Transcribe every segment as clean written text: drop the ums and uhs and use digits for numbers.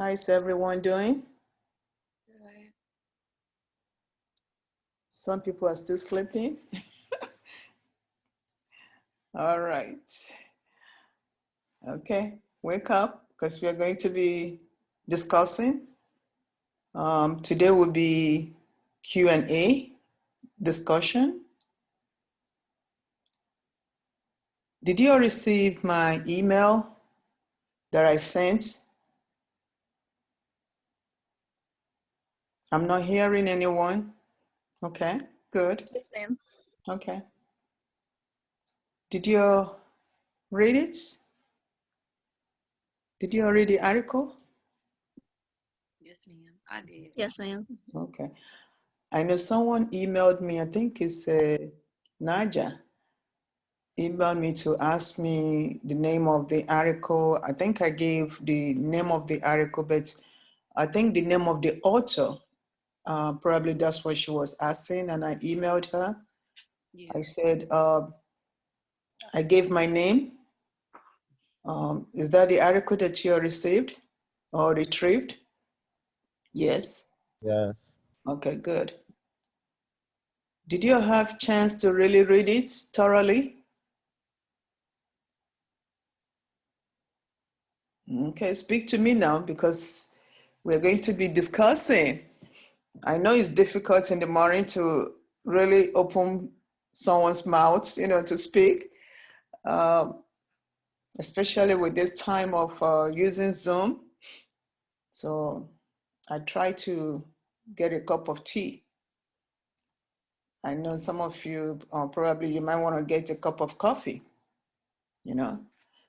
How's everyone doing? Good. Some people are still sleeping. All right. Okay, wake up because we are going to be discussing. Today will be Q&A discussion. Did you all receive my email that I sent? I'm not hearing anyone. Okay, good. Yes, ma'am. Okay. Did you read it? Did you read the article? Yes, ma'am. I did. Yes, ma'am. Okay. I know someone emailed me, I think it's Naja, emailed me to ask me the name of the article. I think I gave the name of the article, but I think the name of the author, probably that's what she was asking, and I emailed her. Yeah. I said, I gave my name. Is that the article that you received or retrieved? Yes. Yes. Okay, good. Did you have chance to really read it thoroughly? Okay, speak to me now because we're going to be discussing. I know it's difficult in the morning to really open someone's mouth, to speak, especially with this time of using Zoom. So I try to get a cup of tea. I know some of you probably you might want to get a cup of coffee,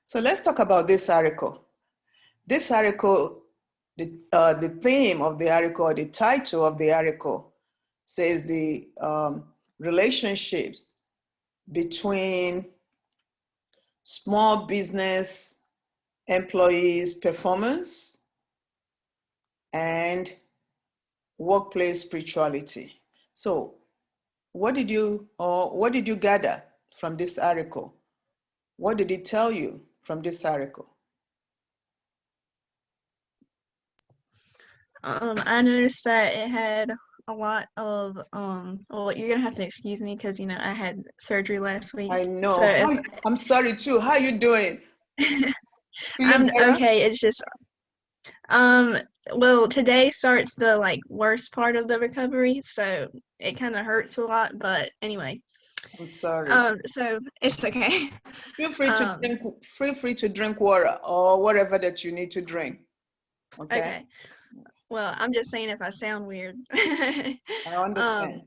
So let's talk about this article. This article, the theme of the article, the title of the article says the relationships between small business employees' performance and workplace spirituality. So what did you gather from this article? What did it tell you from this article? I noticed that it had a lot of well, you're gonna have to excuse me because I had surgery last week. I know. So I'm sorry too. How are you doing? I'm Feeling better? okay. It's just well, today starts the worst part of the recovery, so it kind of hurts a lot. But anyway, I'm sorry. so it's okay. Feel free to drink water or whatever that you need to drink. Okay. Well, I'm just saying if I sound weird. I understand.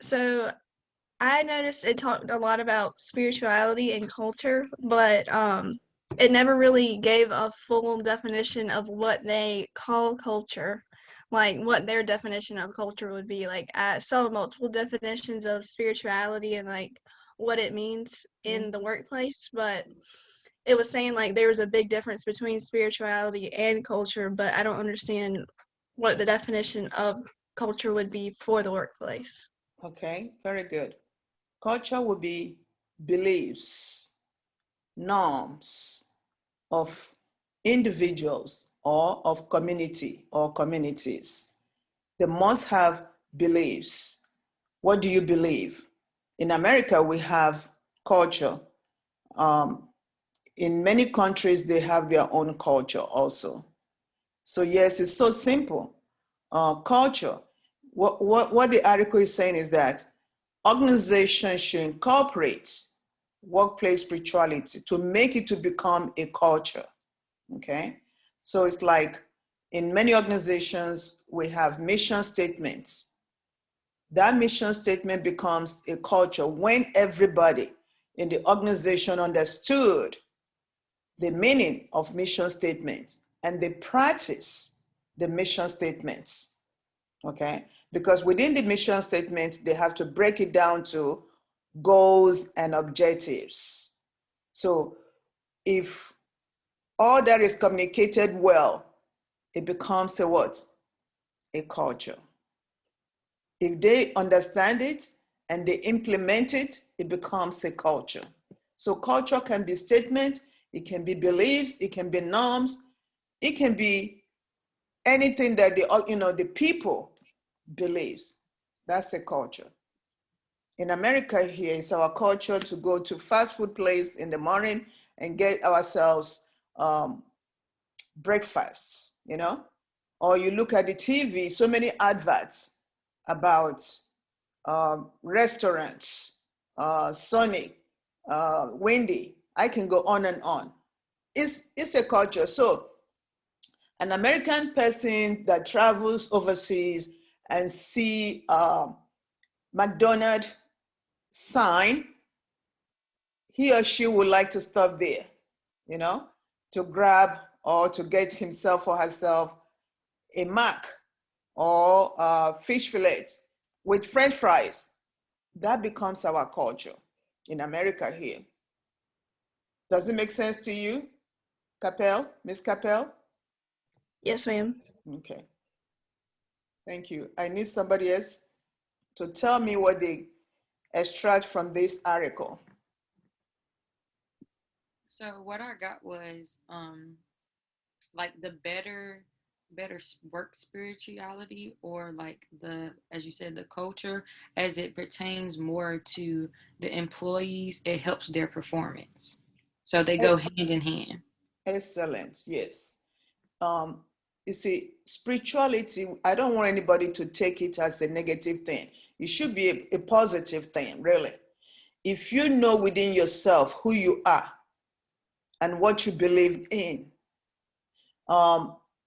So I noticed it talked a lot about spirituality and culture, but it never really gave a full definition of what they call culture, like what their definition of culture would be. Like I saw multiple definitions of spirituality and what it means in the workplace, but it was saying there was a big difference between spirituality and culture, but I don't understand what the definition of culture would be for the workplace. Okay, very good. Culture would be beliefs, norms of individuals or of community or communities. They must have beliefs. What do you believe? In America, we have culture. In many countries, they have their own culture also. So yes, it's so simple. Culture. What the article is saying is that organizations should incorporate workplace spirituality to make it to become a culture. Okay, so it's like in many organizations we have mission statements. That mission statement becomes a culture when everybody in the organization understood the meaning of mission statements and they practice the mission statements. Okay, because within the mission statements they have to break it down to goals and objectives. So if all that is communicated well, it becomes a what? A culture. If they understand it and they implement it, it becomes a culture. So culture can be statements, it can be beliefs, it can be norms, it can be anything that the people believes. That's a culture. In America here, it's our culture to go to fast food place in the morning and get ourselves breakfasts, or you look at the TV, so many adverts about restaurants, Sonic, Wendy. I can go on and on. It's a culture. So an American person that travels overseas and see McDonald's sign, he or she would like to stop there, to grab or to get himself or herself a Mac or fish fillet with French fries. That becomes our culture in America here. Does it make sense to you, Capel, Miss Capel? Yes, ma'am. Okay. Thank you. I need somebody else to tell me what they extract from this article. So what I got was like the better work spirituality, or like the, as you said, the culture, as it pertains more to the employees, it helps their performance. So they go hand in hand. Excellent. Yes. You see, spirituality, I don't want anybody to take it as a negative thing. It should be a positive thing, really. If you know within yourself who you are and what you believe in,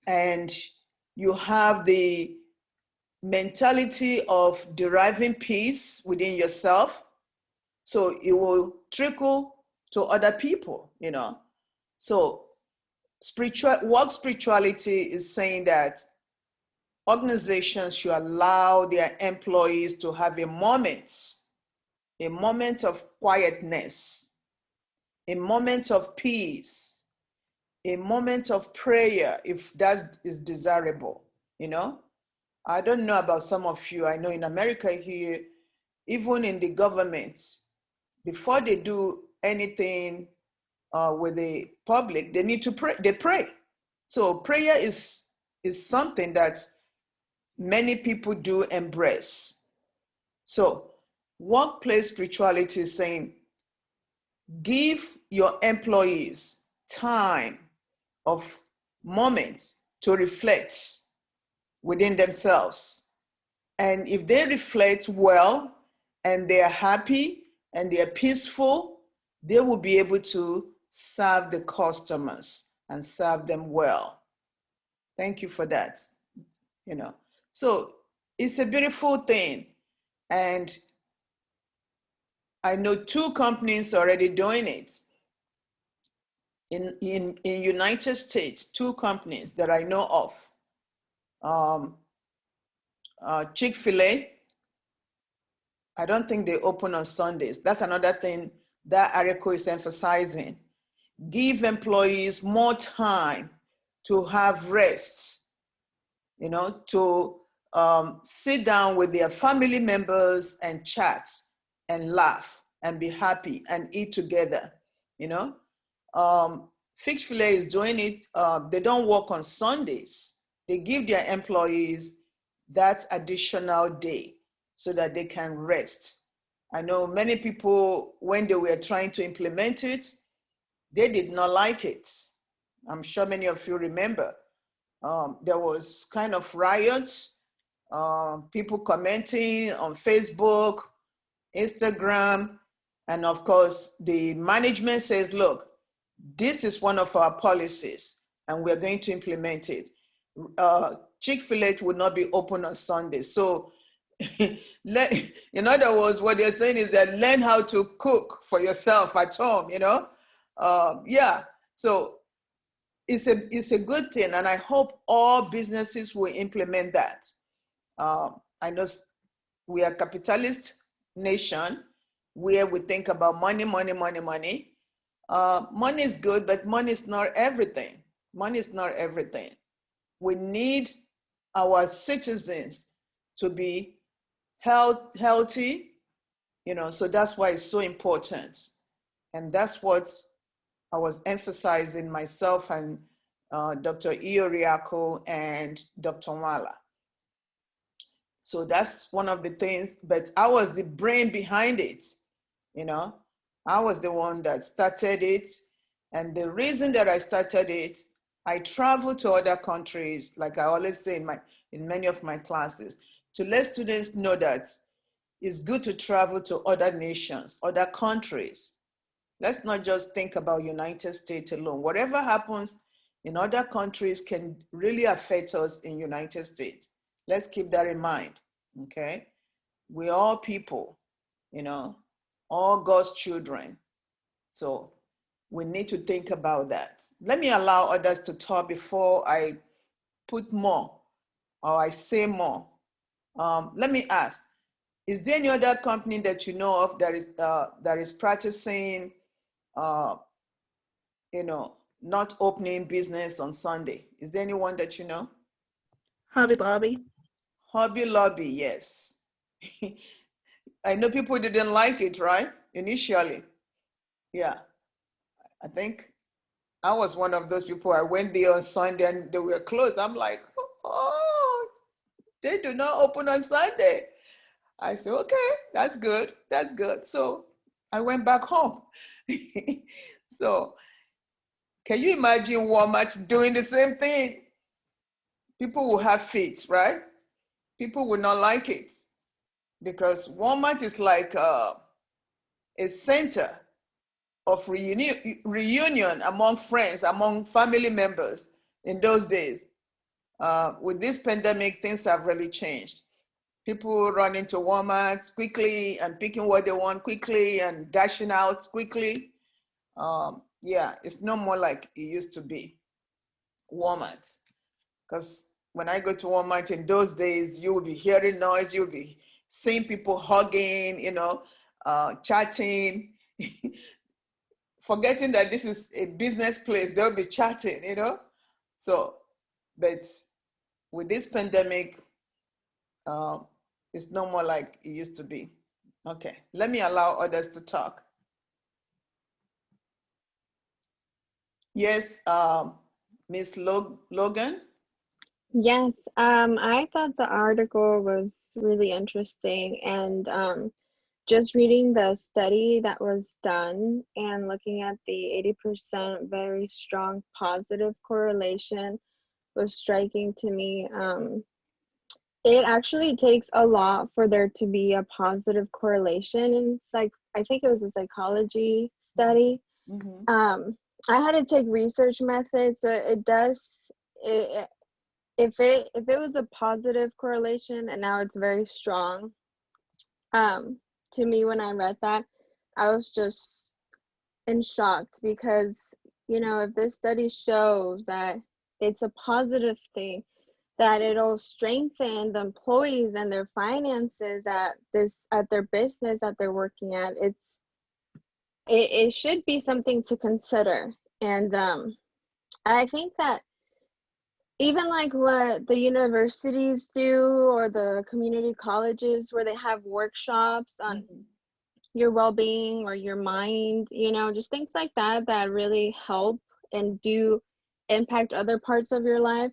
and you have the mentality of deriving peace within yourself, so it will trickle to other people, So work spirituality is saying that organizations should allow their employees to have a moment of quietness, a moment of peace, a moment of prayer, if that is desirable, I don't know about some of you. I know in America here, even in the government, before they do anything with the public, they need to pray. They pray. So prayer is something that many people do embrace. So workplace spirituality is saying, give your employees time of moments to reflect within themselves. And if they reflect well and they are happy and they are peaceful, they will be able to serve the customers and serve them well. Thank you for that. So it's a beautiful thing. And I know 2 companies already doing it. In United States, 2 companies that I know of. Chick-fil-A, I don't think they open on Sundays. That's another thing that article is emphasizing. Give employees more time to have rest, to sit down with their family members and chat and laugh and be happy and eat together, Chick-fil-A is doing it. They don't work on Sundays. They give their employees that additional day so that they can rest. I know many people, when they were trying to implement it, they did not like it. I'm sure many of you remember. There was kind of riots, people commenting on Facebook, Instagram, and of course, the management says, look, this is one of our policies, and we're going to implement it. Chick-fil-A will not be open on Sunday. So in other words, what they're saying is that learn how to cook for yourself at home, yeah. So it's a good thing. And I hope all businesses will implement that. I know we are a capitalist nation where we think about money, money, money, money. Money is good, but money is not everything. Money is not everything. We need our citizens to be healthy, so that's why it's so important. And that's what I was emphasizing myself and Dr. Ioriako and Dr. Wala. So that's one of the things, but I was the brain behind it, you know. I was the one that started it. And the reason that I started it, I traveled to other countries, like I always say in many of my classes, to let students know that it's good to travel to other nations, other countries. Let's not just think about United States alone. Whatever happens in other countries can really affect us in United States. Let's keep that in mind, okay? We're all people, you know, all God's children. So we need to think about that. Let me allow others to talk before I put more or I say more. Let me ask, is there any other company that you know of that is practicing, you know, not opening business on Sunday? Is there anyone that you know? Hobby Lobby. Hobby Lobby, yes. I know people didn't like it, right? Initially. Yeah. I think I was one of those people. I went there on Sunday and they were closed. I'm like, oh, they do not open on Sunday. I said, okay, that's good. That's good. So I went back home. So can you imagine Walmart doing the same thing? People will have fits, right? People will not like it because Walmart is like a center of reunion among friends, among family members in those days. With this pandemic, things have really changed. People run into Walmart quickly and picking what they want quickly and dashing out quickly. Yeah, it's no more like it used to be, Walmart. Because when I go to Walmart in those days, you will be hearing noise, you'll be seeing people hugging, you know, chatting, forgetting that this is a business place, they'll be chatting, you know. So, but with this pandemic, it's no more like it used to be. Okay, let me allow others to talk. Yes, Miss Logan. Yes, I thought the article was really interesting, and just reading the study that was done and looking at the 80% very strong positive correlation was striking to me. It actually takes a lot for there to be a positive correlation in I think it was a psychology study. Mm-hmm. I had to take research methods, so it does it, if it was a positive correlation and now it's very strong, to me when I read that, I was just in shock because, you know, if this study shows that it's a positive thing, that it'll strengthen the employees and their finances at their business that they're working at, it should be something to consider. And I think that even like what the universities do or the community colleges where they have workshops on Mm-hmm. your well-being or your mind, you know, just things like that that really help and do impact other parts of your life.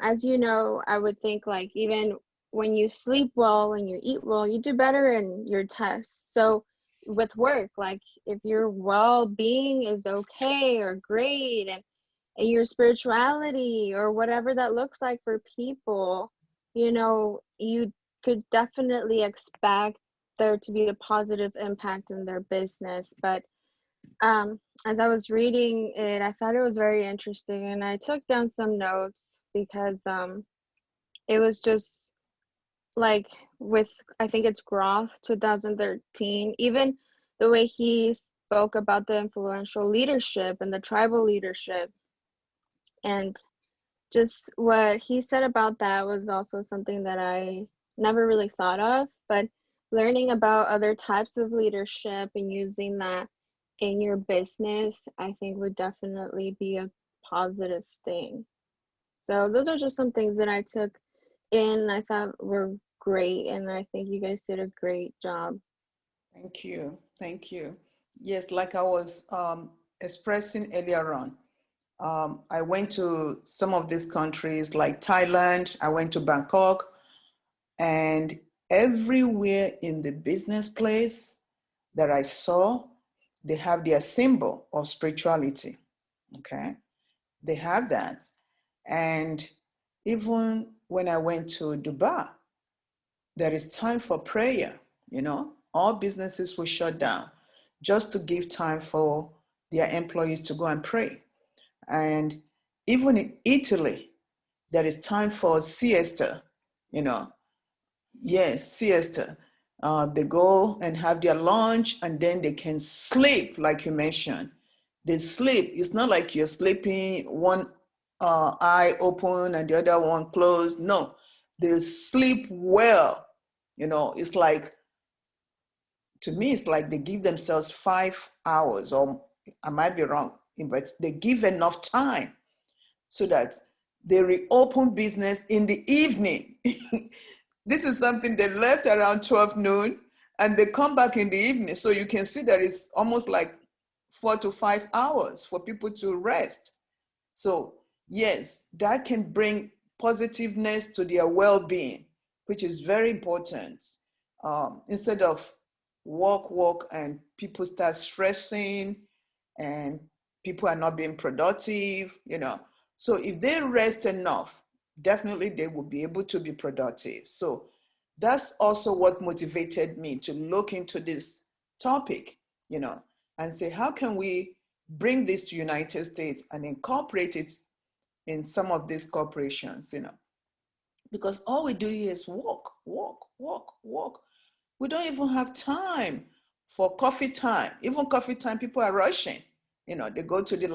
As you know, I would think like even when you sleep well and you eat well, you do better in your tests. So with work, like if your well-being is okay or great and your spirituality or whatever that looks like for people, you know, you could definitely expect there to be a positive impact in their business. But as I was reading it, I thought it was very interesting and I took down some notes because it was just like with, I think it's Groff 2013, even the way he spoke about the influential leadership and the tribal leadership, and just what he said about that was also something that I never really thought of, but learning about other types of leadership and using that in your business, I think would definitely be a positive thing. So those are just some things that I took in, I thought were great, and I think you guys did a great job. Thank you. Thank you. Yes, like I was expressing earlier on, I went to some of these countries like Thailand. I went to Bangkok, and everywhere in the business place that I saw, they have their symbol of spirituality. Okay, they have that. And even when I went to Dubai, there is time for prayer. All businesses will shut down just to give time for their employees to go and pray. And even in Italy, there is time for siesta, you know. Yes, siesta. They go and have their lunch and then they can sleep, like you mentioned. They sleep. It's not like you're sleeping one eye open and the other one closed. No, they sleep well. It's like, to me, it's like they give themselves 5 hours, or I might be wrong, but they give enough time so that they reopen business in the evening. This is something they left around 12 noon and they come back in the evening. So you can see that it's almost like 4 to 5 hours for people to rest. So yes, that can bring positiveness to their well-being, which is very important. Instead of work, and people start stressing and people are not being productive. So if they rest enough, definitely they will be able to be productive. So that's also what motivated me to look into this topic, and say, how can we bring this to United States and incorporate it in some of these corporations, because all we do here is walk. We don't even have time for coffee time. Even coffee time, people are rushing. They go to the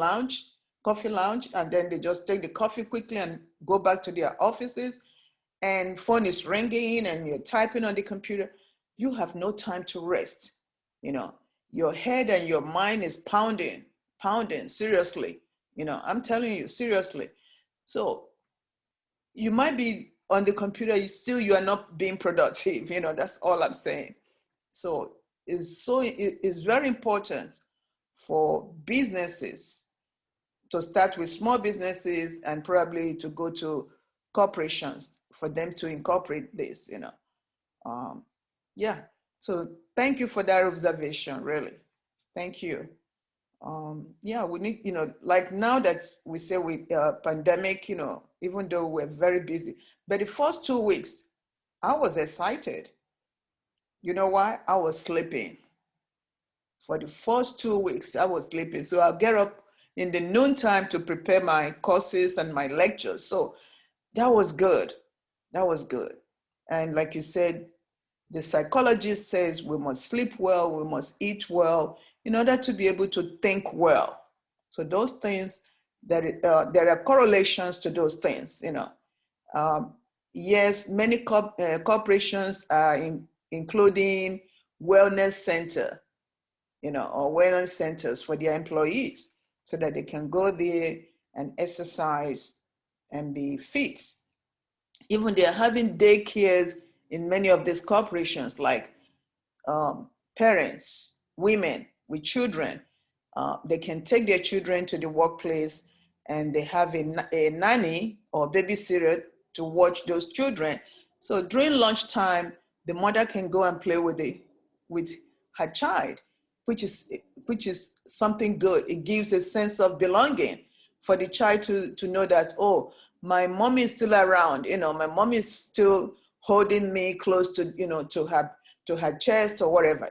coffee lounge, and then they just take the coffee quickly and go back to their offices, and phone is ringing and you're typing on the computer. You have no time to rest. Your head and your mind is pounding, seriously. I'm telling you, seriously. So you might be on the computer, you are not being productive. That's all I'm saying. So it's very important for businesses to start with small businesses and probably to go to corporations for them to incorporate this, yeah. So thank you for that observation, really. Thank you. Yeah, we need, like now that we say with pandemic, even though we're very busy, but the first 2 weeks, I was excited. You know why? I was sleeping. For the first 2 weeks, I was sleeping. So I'll get up in the noontime to prepare my courses and my lectures. So that was good. That was good. And like you said, the psychologist says we must sleep well, we must eat well in order to be able to think well. So those things, there are correlations to those things, Yes, many corporations are including wellness center, or wellness centers for their employees so that they can go there and exercise and be fit. Even they're having daycares in many of these corporations, like parents, women with children. They can take their children to the workplace and they have a nanny or babysitter to watch those children. So during lunchtime, the mother can go and play with her child, which is something good. It gives a sense of belonging for the child to know that, oh, my mom is still around, my mom is still holding me close to, to her chest or whatever,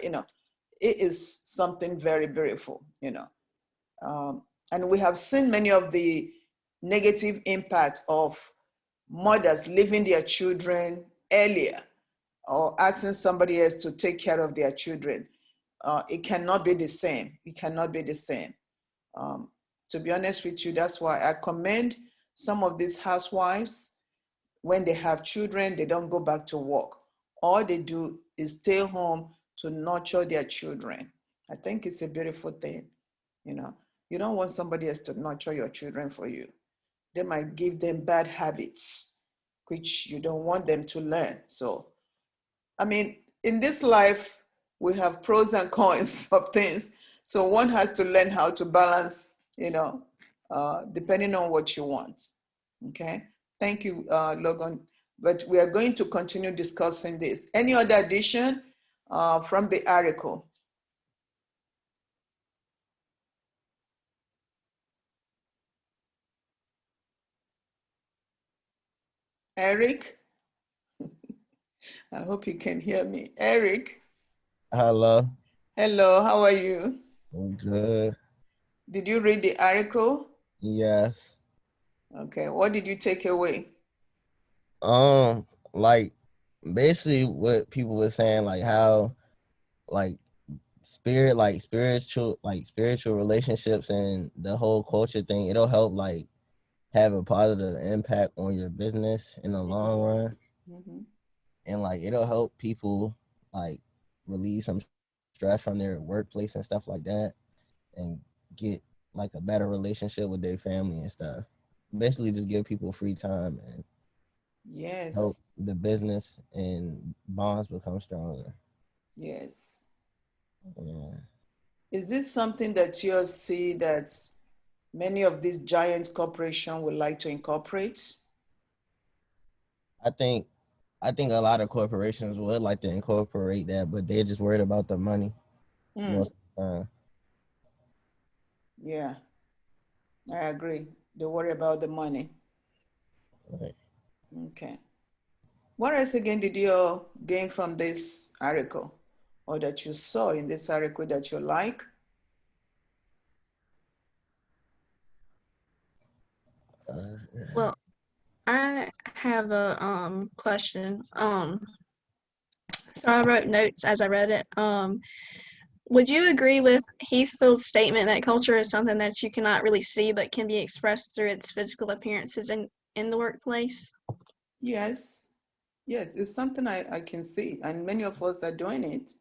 it is something very beautiful, and we have seen many of the negative impact of mothers leaving their children earlier or asking somebody else to take care of their children. It cannot be the same. It cannot be the same. To be honest with you, that's why I commend some of these housewives. When they have children, they don't go back to work. All they do is stay home to nurture their children. I think it's a beautiful thing. You don't want somebody else to nurture your children for you. They might give them bad habits, which you don't want them to learn. So, I mean, in this life, we have pros and cons of things. So one has to learn how to balance, depending on what you want. Okay, thank you, Logan. But we are going to continue discussing this. Any other addition from the article? Eric? I hope you can hear me. Eric? Hello. Hello, how are you? I'm good. Did you read the article? Yes. Okay, what did you take away? Like basically what people were saying, like how like spiritual relationships and the whole culture thing, it'll help like have a positive impact on your business in the long run. Mm-hmm. And like it'll help people like relieve some stress from their workplace and stuff like that and get like a better relationship with their family and stuff. Basically just give people free time and help Yes, the business and bonds become stronger. yes. Yeah. Is this something that you see that many of these giant corporations would like to incorporate? I think a lot of corporations would like to incorporate that, but they're just worried about the money most of the time. Yeah, I agree. They worry about the money. Right. Okay. What else again did you gain from this article or that you saw in this article that you like? Well, I have a question. So I wrote notes as I read it. Would you agree with Heathfield's statement that culture is something that you cannot really see but can be expressed through its physical appearances in the workplace? Yes, yes, it's something I can see, and many of us are doing it.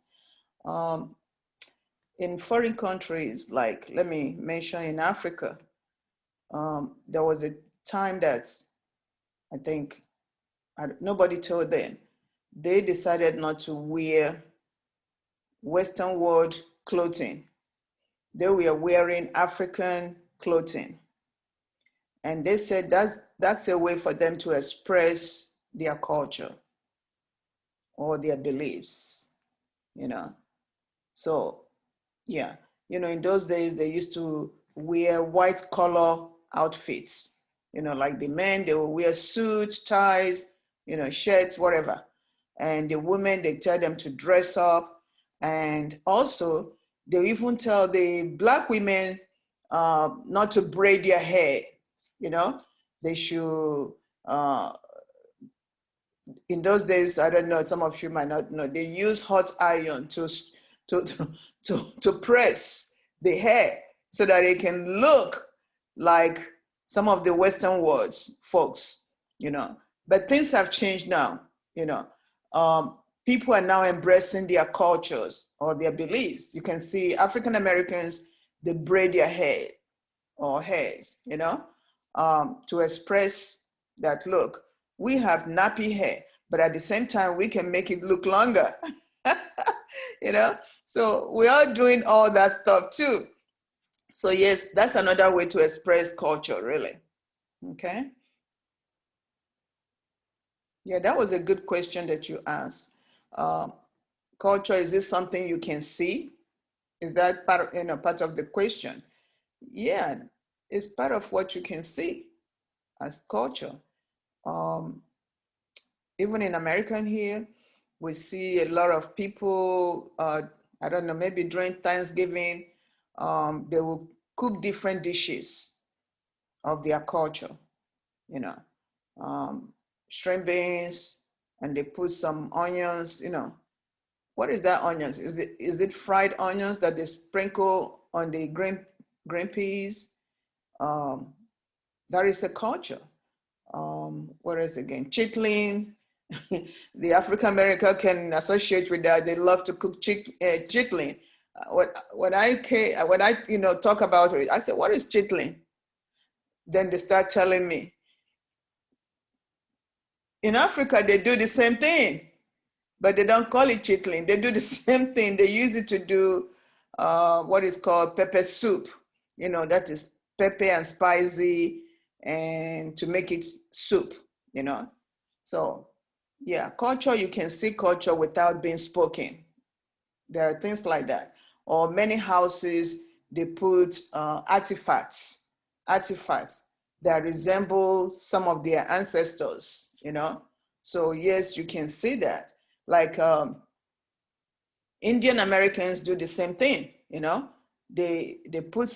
In foreign countries, like let me mention in Africa, there was a time that I think nobody told them. They decided not to wear Western world clothing. They were wearing African clothing. And they said that's a way for them to express their culture or their beliefs, you know. So, yeah, in those days, they used to wear white collar outfits, like the men, they will wear suits, ties, shirts, whatever. And the women, they tell them to dress up. And also, they even tell the Black women not to braid their hair, they should, in those days, I don't know, some of you might not know, they use hot iron to, to press the hair so that it can look like some of the Western worlds folks, But things have changed now, People are now embracing their cultures or their beliefs. You can see African Americans, they braid their hair or hairs, to express that, look, we have nappy hair, but at the same time, we can make it look longer, So we are doing all that stuff too. So yes, that's another way to express culture, really. Okay. Yeah, that was a good question that you asked. Culture, is this something you can see? Is that part of the question? Yeah, it's part of what you can see as culture. Even in American here, we see a lot of people, I don't know, maybe during Thanksgiving, they will cook different dishes of their culture, shrimp beans, and they put some onions, What is that onions? Is it fried onions that they sprinkle on the green peas? That is a culture. What is again? Chitlin. The African American can associate with that. They love to cook chitlin. When I talk about it, I said, "What is chitlin?" Then they start telling me. In Africa, they do the same thing, but they don't call it chitlin. They do the same thing. They use it to do what is called pepper soup. That is pepper and spicy and to make it soup, you know. So yeah, culture, you can see culture without being spoken. There are things like that. Or many houses, they put artifacts that resemble some of their ancestors, you know. So yes, you can see that. Like Indian Americans do the same thing, you know. They put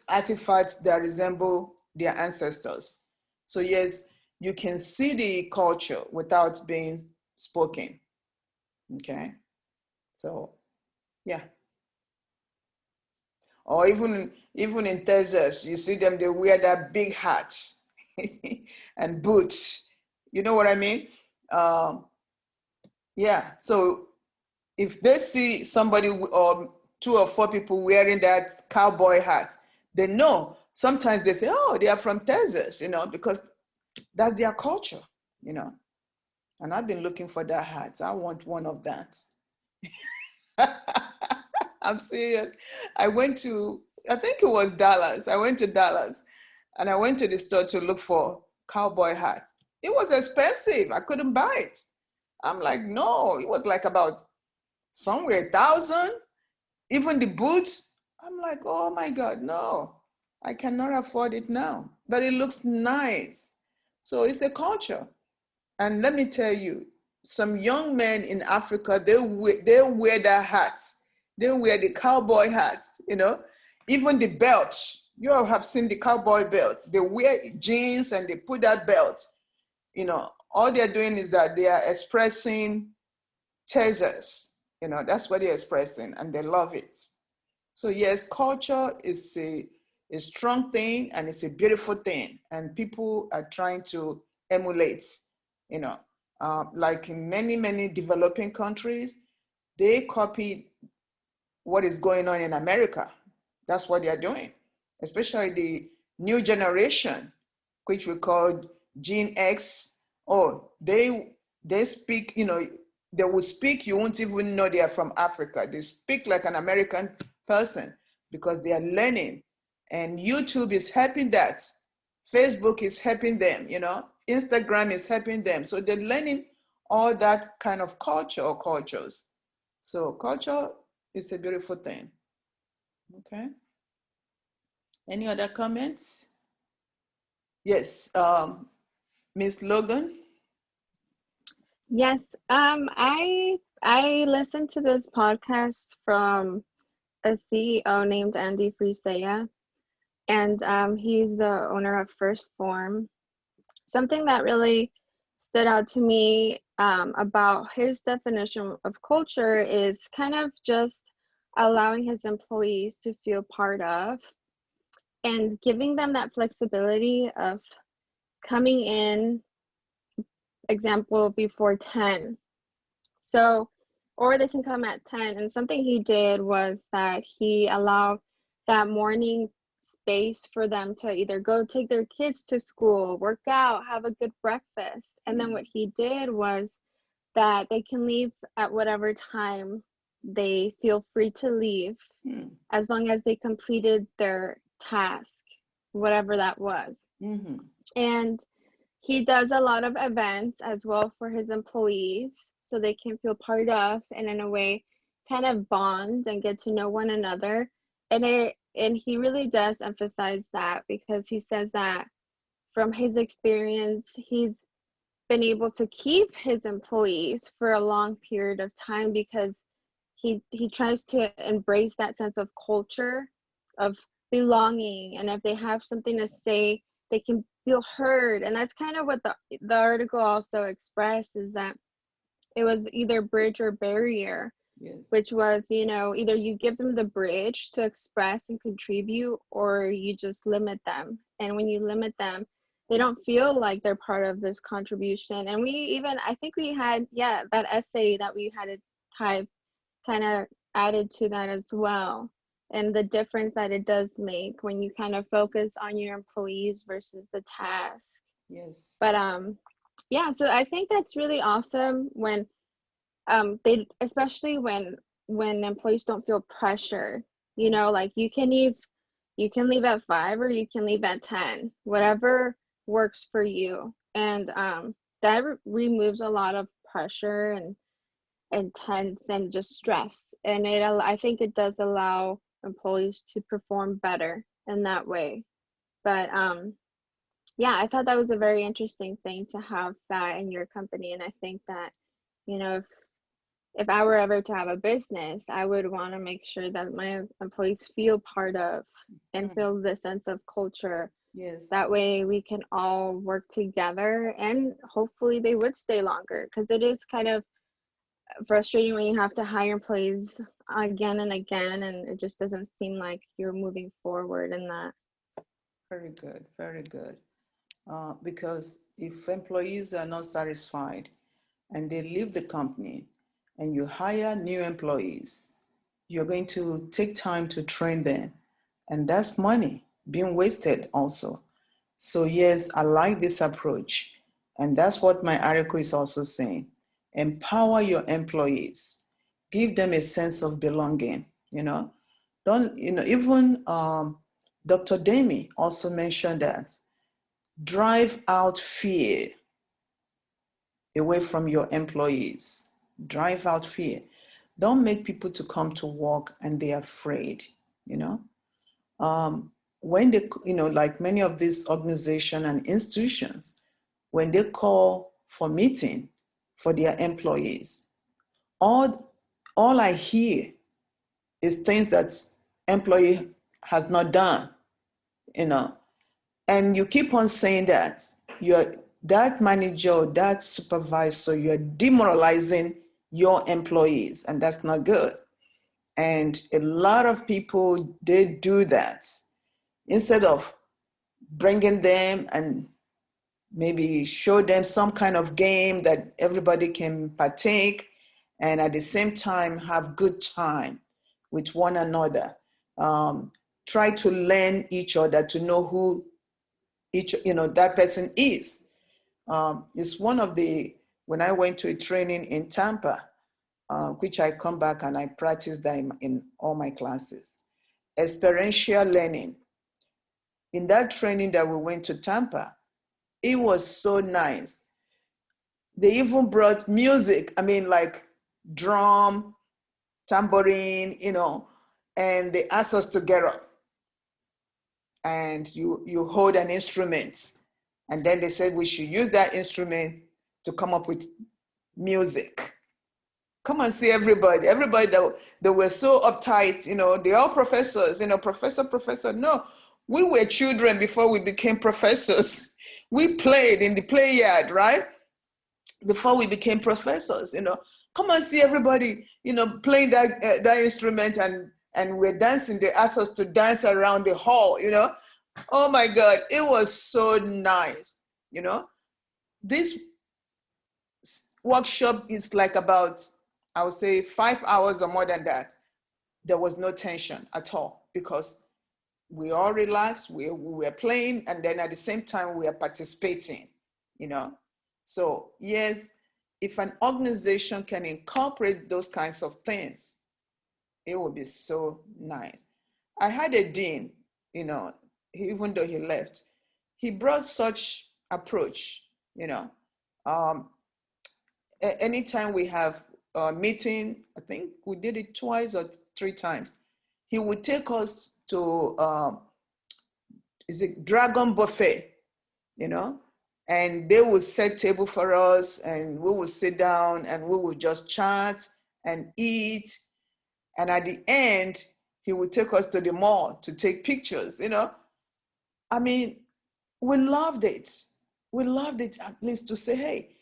artifacts that resemble their ancestors. So yes, you can see the culture without being spoken. Okay. So yeah. Or even in Texas, you see them, they wear that big hat and boots. You know what I mean? Yeah. So if they see somebody or 2 or 4 people wearing that cowboy hat, they know. Sometimes they say, "Oh, they are from Texas," you know, because that's their culture, you know. And I've been looking for that hat. I want one of that. I'm serious. I think it was Dallas. I went to Dallas and I went to the store to look for cowboy hats. It was expensive. I couldn't buy it. I'm like, no, it was like about somewhere 1,000. Even the boots. I'm like, oh my God, no, I cannot afford it now. But it looks nice. So it's a culture. And let me tell you, some young men in Africa, they wear their hats. They wear the cowboy hats, you know, even the belts. You all have seen the cowboy belt. They wear jeans and they put that belt. You know, all they're doing is that they are expressing Texas. You know, that's what they're expressing and they love it. So yes, culture is a strong thing and it's a beautiful thing. And people are trying to emulate, you know, like in many developing countries, they copy what is going on in America. That's what they are doing, especially the new generation, which we call Gen X. Oh, they speak, you know, they will speak, you won't even know they are from Africa. They speak like an American person because they are learning. And YouTube is helping that. Facebook is helping them, you know, Instagram is helping them. So they're learning all that kind of culture or cultures. So culture is a beautiful thing. Okay. Any other comments? Yes, Miss Logan. Yes, I listened to this podcast from a CEO named Andy Frisella, and he's the owner of First Form. Something that really stood out to me about his definition of culture is kind of just allowing his employees to feel part of and giving them that flexibility of coming in, example, before 10. So, or they can come at 10. And something he did was that he allowed that morning space for them to either go take their kids to school, work out, have a good breakfast. And then what he did was that they can leave at whatever time they feel free to leave, as long as they completed their task, whatever that was. Mm-hmm. And he does a lot of events as well for his employees so they can feel part of and in a way kind of bond and get to know one another. And he really does emphasize that because he says that from his experience, he's been able to keep his employees for a long period of time because he tries to embrace that sense of culture, of belonging, and if they have something to say, they can feel heard. And that's kind of what the article also expressed, is that it was either bridge or barrier. Yes. Which was, you know, either you give them the bridge to express and contribute, or you just limit them. And when you limit them, they don't feel like they're part of this contribution. And we even, I think we had, that essay that we had to type kind of added to that as well. And the difference that it does make when you kind of focus on your employees versus the task. Yes. But yeah, so I think that's really awesome when they, especially when employees don't feel pressure, you know, like you can leave You can leave at 5 or you can leave at 10, whatever works for you. And that removes a lot of pressure and tense and just stress. And I think it does allow employees to perform better in that way. But yeah, I thought that was a very interesting thing to have that in your company. And I think that, you know, if I were ever to have a business, I would want to make sure that my employees feel part of and feel the sense of culture. Yes. That way we can all work together, and hopefully they would stay longer, because it is kind of frustrating when you have to hire employees again and again, and it just doesn't seem like you're moving forward in that. Very good, very good. Because if employees are not satisfied and they leave the company and you hire new employees, you're going to take time to train them. And that's money being wasted also. So yes, I like this approach. And that's what my article is also saying. Empower your employees. Give them a sense of belonging, you know. Don't, you know, even Dr. Demi also mentioned that drive out fear away from your employees. Drive out fear. Don't make people to come to work and they're afraid, you know. When they, you know, like many of these organizations and institutions, when they call for meeting for their employees, all I hear is things that employee has not done, you know. And you keep on saying that you're that manager, that supervisor, you're demoralizing your employees, and that's not good. And a lot of people, they do that. Instead of bringing them and maybe show them some kind of game that everybody can partake, and at the same time have good time with one another. Try to learn each other, to know who each, you know, that person is. It's one of the, when I went to a training in Tampa, which I come back and I practice that in all my classes, experiential learning. In that training that we went to Tampa, it was so nice. They even brought music, I mean, like drum, tambourine, you know, and they asked us to get up and you hold an instrument. And then they said we should use that instrument to come up with music. Come and see everybody. Everybody that were so uptight, you know, they're all professors, you know, professor. No, we were children before we became professors. We played in the play yard, right? Before we became professors, you know. Come and see everybody, you know, playing that instrument, and we're dancing. They asked us to dance around the hall, you know. Oh my God, it was so nice, you know. This workshop is like about, I would say, 5 hours or more than that. There was no tension at all because we all relaxed, we were playing, and then at the same time we are participating, you know. So yes, if an organization can incorporate those kinds of things, it would be so nice. I had a dean, you know, even though he left, he brought such approach, you know. Anytime we have a meeting, I think we did it 2 or 3 times, he would take us to, is it Dragon Buffet, you know, and they would set table for us and we would sit down and we would just chat and eat. And at the end, he would take us to the mall to take pictures, you know. I mean, we loved it. We loved it, at least to say, hey,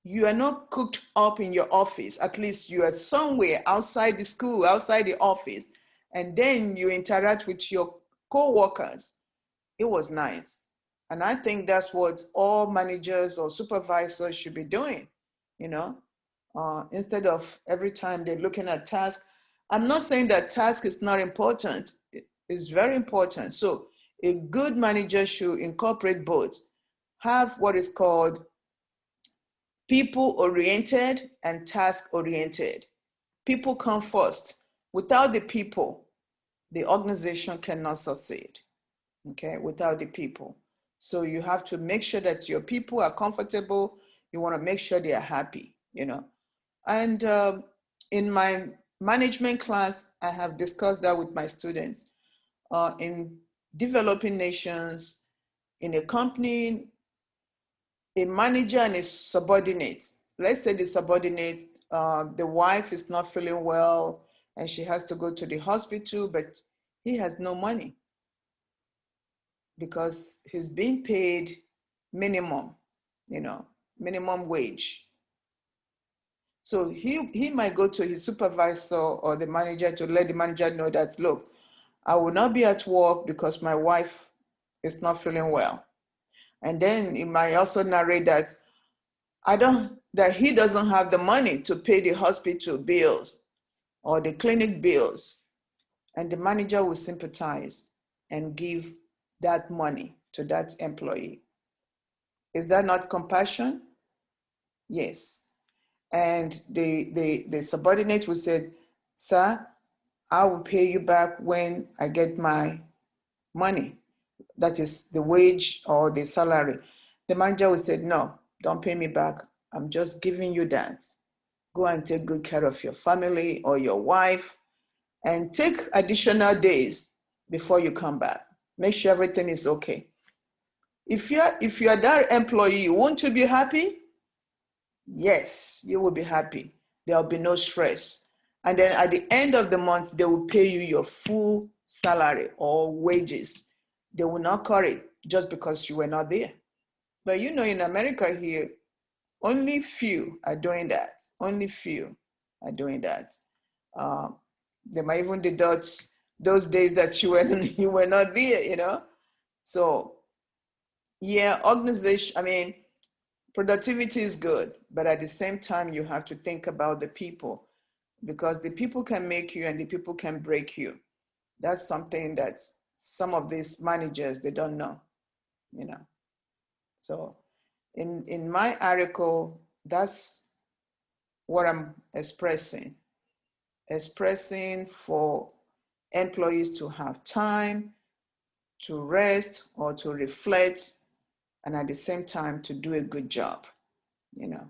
you are not cooked up in your office. At least you are somewhere outside the school, outside the office, and then you interact with your co-workers. It was nice. And I think that's what all managers or supervisors should be doing, you know, instead of every time they're looking at tasks. I'm not saying that task is not important. It's very important. So a good manager should incorporate both. Have what is called people-oriented and task-oriented. People come first. Without the people, the organization cannot succeed, okay, without the people. So you have to make sure that your people are comfortable. You want to make sure they are happy, you know. And in my management class, I have discussed that with my students. In developing nations, in a company, a manager and his subordinates. Let's say the subordinate, the wife is not feeling well and she has to go to the hospital, but he has no money because he's being paid minimum, you know, minimum wage. So he might go to his supervisor or the manager to let the manager know that, look, I will not be at work because my wife is not feeling well. And then he might also narrate that that he doesn't have the money to pay the hospital bills or the clinic bills. And the manager will sympathize and give that money to that employee. Is that not compassion? Yes. And the subordinate will say, sir, I will pay you back when I get my money. That is the wage or the salary. The manager will say, no, don't pay me back. I'm just giving you that. Go and take good care of your family or your wife and take additional days before you come back. Make sure everything is okay. If you're that employee, won't you be happy? Yes, you will be happy. There'll be no stress. And then at the end of the month, they will pay you your full salary or wages. They will not cut it just because you were not there. But you know, in America here, only few are doing that. Only few are doing that. They might even deduct those days that you were not there, you know. So yeah, productivity is good, but at the same time, you have to think about the people because the people can make you and the people can break you. That's something that some of these managers, they don't know, you know. So in my article, that's what I'm expressing for employees to have time to rest or to reflect and at the same time to do a good job, you know.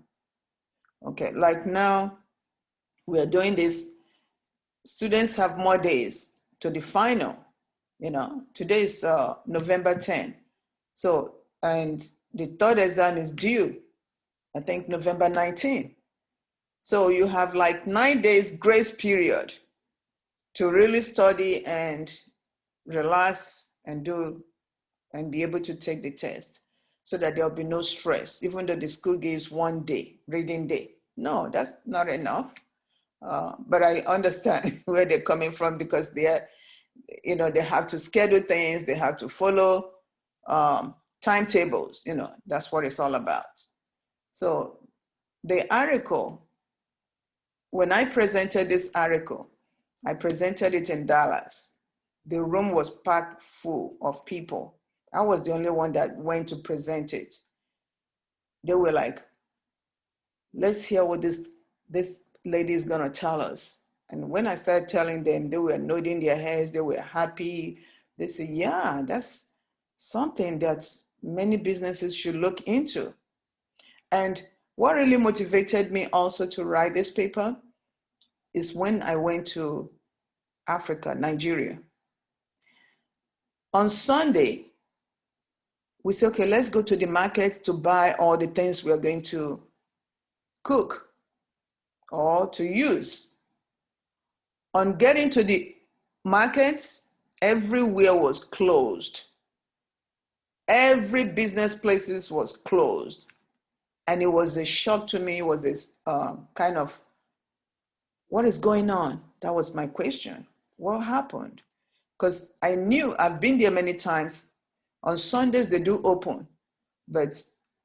Okay, like now we are doing this, students have more days to the final, you know. Today is November 10. So, and the third exam is due, I think November 19. So you have like 9 days grace period to really study and relax and be able to take the test so that there'll be no stress, even though the school gives 1 day, reading day. No, that's not enough. But I understand where they're coming from because they have to schedule things, they have to follow timetables, you know, that's what it's all about. So the article, when I presented this article, I presented it in Dallas. The room was packed full of people. I was the only one that went to present it. They were like, let's hear what this lady is gonna tell us. And when I started telling them, they were nodding their heads, they were happy. They said, yeah, that's something that many businesses should look into. And what really motivated me also to write this paper is when I went to Africa, Nigeria. On Sunday, we said, okay, let's go to the market to buy all the things we're going to cook or to use. On getting to the markets, everywhere was closed. Every business places was closed. And it was a shock to me. It was this kind of, what is going on? That was my question. What happened? Because I knew, I've been there many times. On Sundays, they do open. But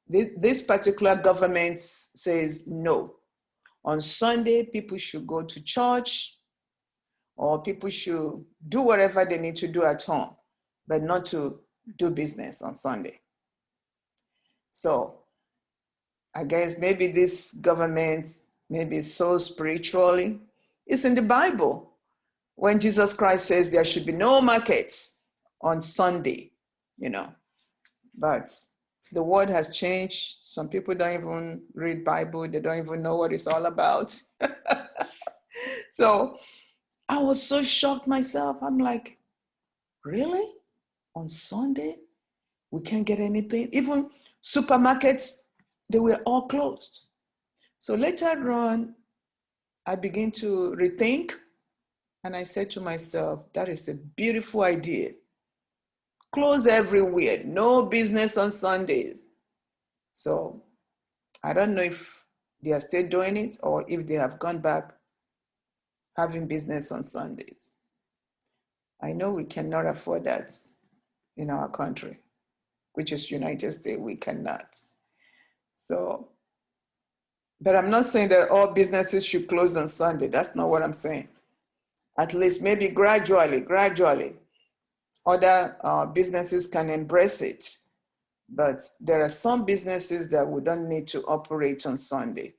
this particular government says no. On Sunday, people should go to church or people should do whatever they need to do at home, but not to do business on Sunday. So I guess maybe this government, maybe so spiritually, it's in the Bible. when Jesus Christ says there should be no markets on Sunday, you know. But the world has changed. Some people don't even read Bible. They don't even know what it's all about. So I was so shocked myself. I'm like, really? On Sunday? We can't get anything? Even supermarkets, they were all closed. So later on, I began to rethink, and I said to myself, that is a beautiful idea. Close everywhere, no business on Sundays. So I don't know if they are still doing it or if they have gone back having business on Sundays. I know we cannot afford that in our country, which is United States. We cannot. So, but I'm not saying that all businesses should close on Sunday. That's not what I'm saying. At least maybe gradually, other businesses can embrace it. But there are some businesses that we don't need to operate on Sunday.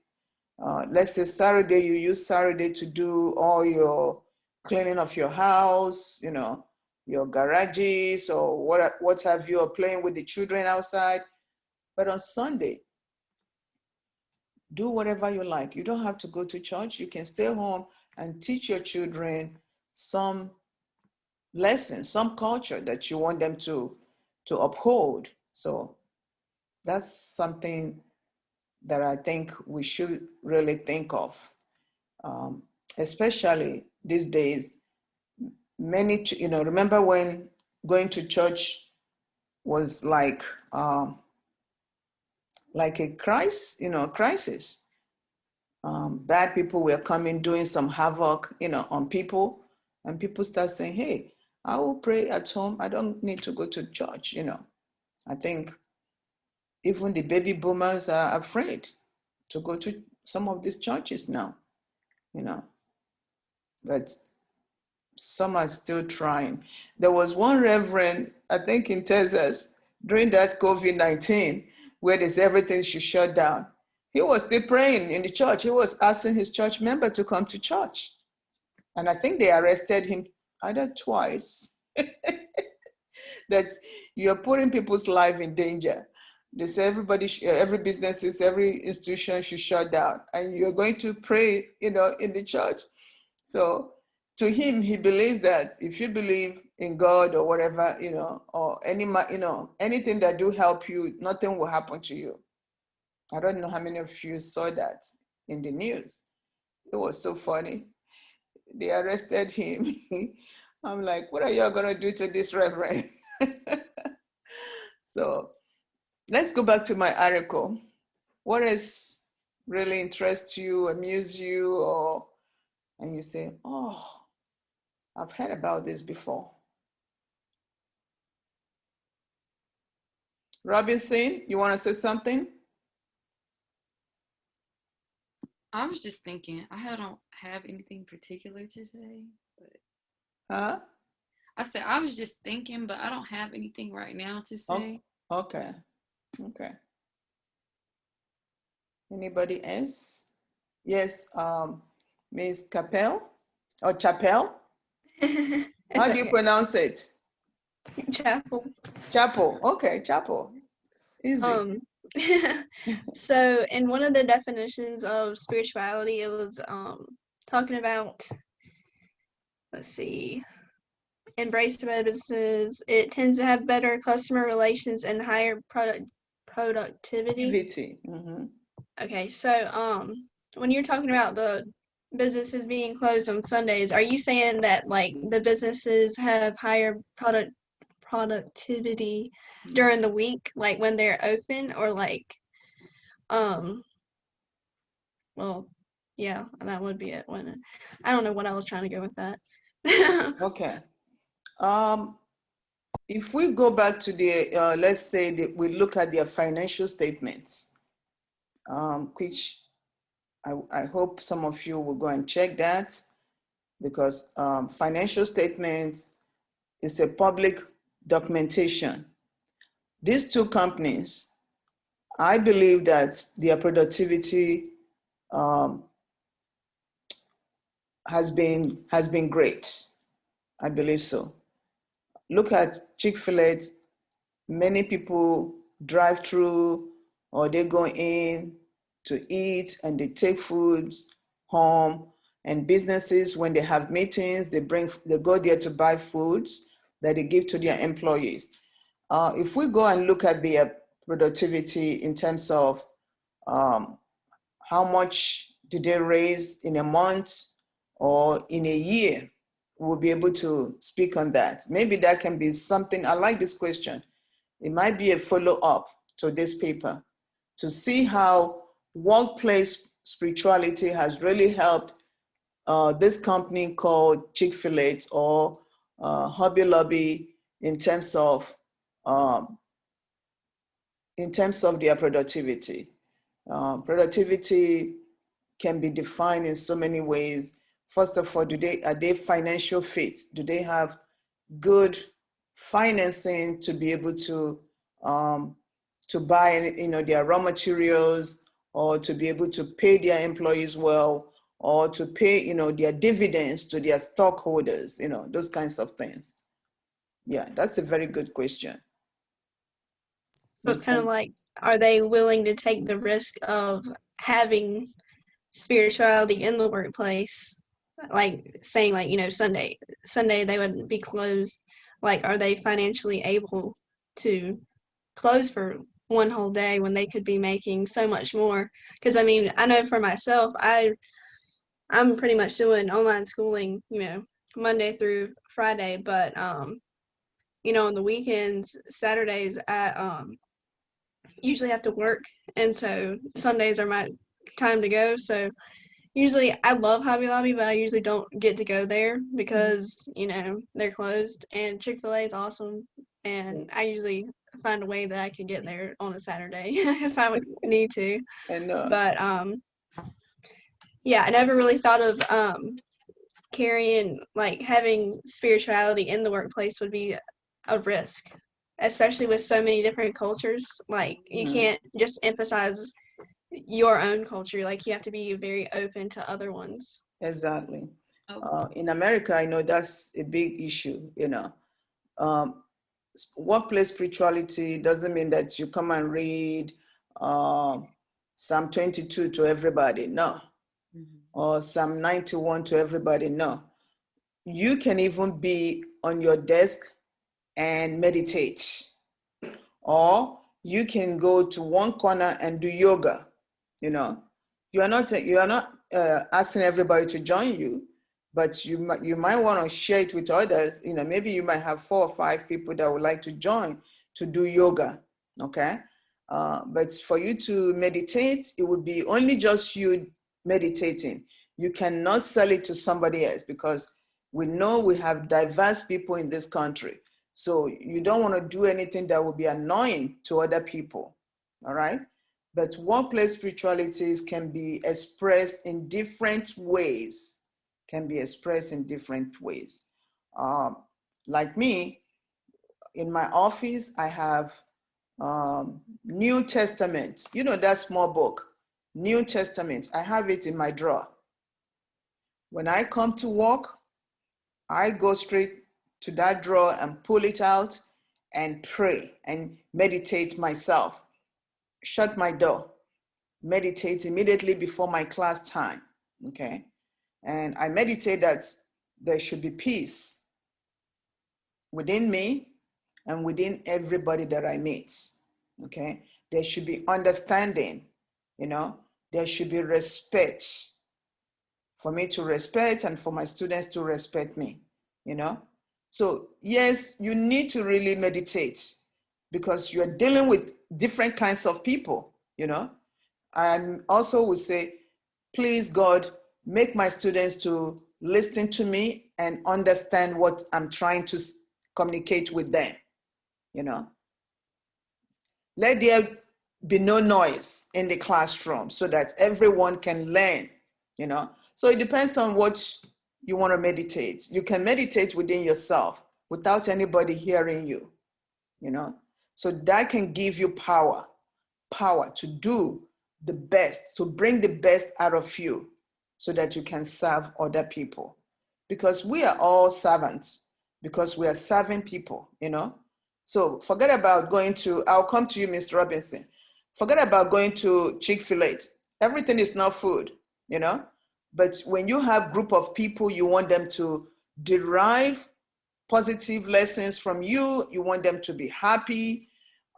Let's say Saturday, you use Saturday to do all your cleaning of your house, you know, your garages or what have you, or playing with the children outside. But on Sunday, do whatever you like. You don't have to go to church. You can stay home and teach your children some lessons, some culture that you want them to uphold. So that's something that I think we should really think of, especially these days. Many, you know, remember when going to church was like a crisis, you know, crisis. Bad people were coming, doing some havoc, you know, on people, and people start saying, hey, I will pray at home. I don't need to go to church, you know. I think even the baby boomers are afraid to go to some of these churches now, you know, but some are still trying. There was one reverend, I think in Texas, during that COVID-19, where they said everything should shut down. He was still praying in the church. He was asking his church member to come to church. And I think they arrested him either twice. That you're putting people's life in danger. They say every businesses, every institution should shut down, and you're going to pray, you know, in the church. So to him, he believes that if you believe in God or whatever, you know, or anything that do help you, nothing will happen to you. I don't know how many of you saw that in the news. It was so funny. They arrested him. I'm like, what are you going to do to this reverend? So let's go back to my article. What is really interests you, amuse you, and you say, oh, I've heard about this before. Robinson, you want to say something? I was just thinking, I don't have anything particular to say, but Huh? I said I was just thinking, but I don't have anything right now to say. Oh, okay. Anybody else? Yes, Ms. Capel or Chapel? How do you pronounce it? Chapel. Chapel. Okay, Chapel. Easy. So in one of the definitions of spirituality, it was talking about, let's see, embrace businesses. It tends to have better customer relations and higher productivity. Mm-hmm. Okay, so when you're talking about the businesses being closed on Sundays, are you saying that like the businesses have higher productivity during the week, like when they're open, or like well, yeah, that would be it, wouldn't it? I don't know what I was trying to go with that. Okay. If we go back to the, let's say that we look at their financial statements, which I hope some of you will go and check that, because financial statements is a public documentation. These two companies, I believe that their productivity has been great. I believe so. Look at Chick-fil-A. Many people drive through or they go in to eat and they take foods home. And businesses, when they have meetings, they go there to buy foods that they give to their employees. If we go and look at their productivity in terms of how much did they raise in a month or in a year, we'll be able to speak on that. Maybe that can be something. I like this question. It might be a follow-up to this paper to see how workplace spirituality has really helped this company called Chick-fil-A or Hobby Lobby in terms of their productivity. Productivity can be defined in so many ways. First of all, are they financial fit? Do they have good financing to be able to buy, their raw materials, or to be able to pay their employees well, or to pay, their dividends to their stockholders, those kinds of things. Yeah, that's a very good question. So it's kind of like, are they willing to take the risk of having spirituality in the workplace? Like saying, like, Sunday they wouldn't be closed. Like, are they financially able to close for one whole day when they could be making so much more? Because I mean, I know for myself, I'm pretty much doing online schooling, Monday through Friday, but on the weekends, Saturdays, I usually have to work, and so Sundays are my time to go. So usually I love Hobby Lobby, but I usually don't get to go there because they're closed. And Chick-fil-A is awesome, and I usually find a way that I can get there on a Saturday if I would need to. But yeah, I never really thought of having spirituality in the workplace would be a risk, especially with so many different cultures. Like, you can't just emphasize your own culture. Like, you have to be very open to other ones. Exactly. In America, I know that's a big issue. Workplace spirituality doesn't mean that you come and read Psalm 22 to everybody. No. Or Psalm 91 to everybody. No. You can even be on your desk and meditate, or you can go to one corner and do yoga. You are not asking everybody to join you, but you might want to share it with others. Maybe you might have 4 or 5 people that would like to join to do yoga. Okay. But for you to meditate, it would be only just you meditating. You cannot sell it to somebody else, because we know we have diverse people in this country. So you don't want to do anything that will be annoying to other people. All right. But workplace spiritualities can be expressed in different ways. Like me, in my office, I have New Testament. That small book, New Testament. I have it in my drawer. When I come to work, I go straight to that drawer and pull it out and pray and meditate myself. Shut my door, meditate immediately before my class time. Okay. And I meditate that there should be peace within me and within everybody that I meet. Okay. There should be understanding, there should be respect, for me to respect and for my students to respect me, So yes, you need to really meditate, because you're dealing with different kinds of people, And also would say, please God, make my students to listen to me and understand what I'm trying to communicate with them, Let there be no noise in the classroom so that everyone can learn, So it depends on what you want to meditate. You can meditate within yourself without anybody hearing you, So that can give you power to do the best, to bring the best out of you, so that you can serve other people. Because we are all servants, because we are serving people, you know. So forget about going to, I'll come to you, Mr. Robinson. Forget about going to Chick-fil-A. Everything is not food, you know. But when you have group of people, you want them to derive positive lessons from you. You want them to be happy.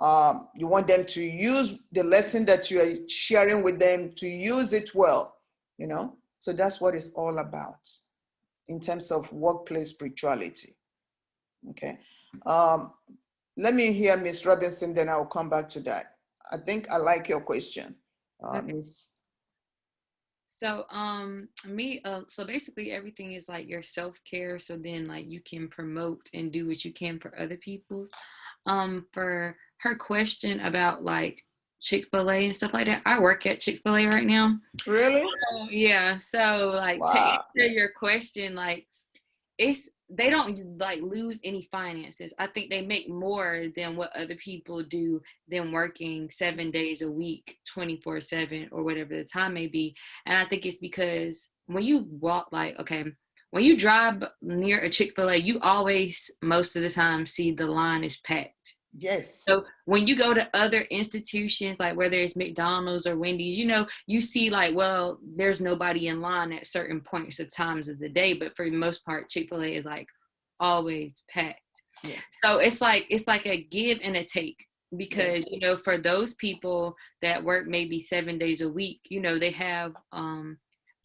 You want them to use the lesson that you are sharing with them, to use it well, you know. So that's what it's all about in terms of workplace spirituality. Okay. Let me hear Ms. Robinson, then I'll come back to that. I think I like your question, Okay. Ms. So so basically everything is like your self-care, so then like you can promote and do what you can for other people. For her question about like Chick-fil-A and stuff like that, I work at Chick-fil-A right now. Really? Yeah, so like to Wow. answer your question, like they don't like lose any finances. I think they make more than what other people do than working 7 days a week, 24/7 or whatever the time may be. And I think it's because when you walk, like, okay, when you drive near a Chick-fil-A, you always, most of the time, see the line is packed. Yes. So when you go to other institutions, like whether it's McDonald's or Wendy's, you know, you see like, well, there's nobody in line at certain points of times of the day. But for the most part, Chick-fil-A is like always packed. Yes. So it's like a give and a take, because, you know, for those people that work maybe 7 days a week, you know, they have,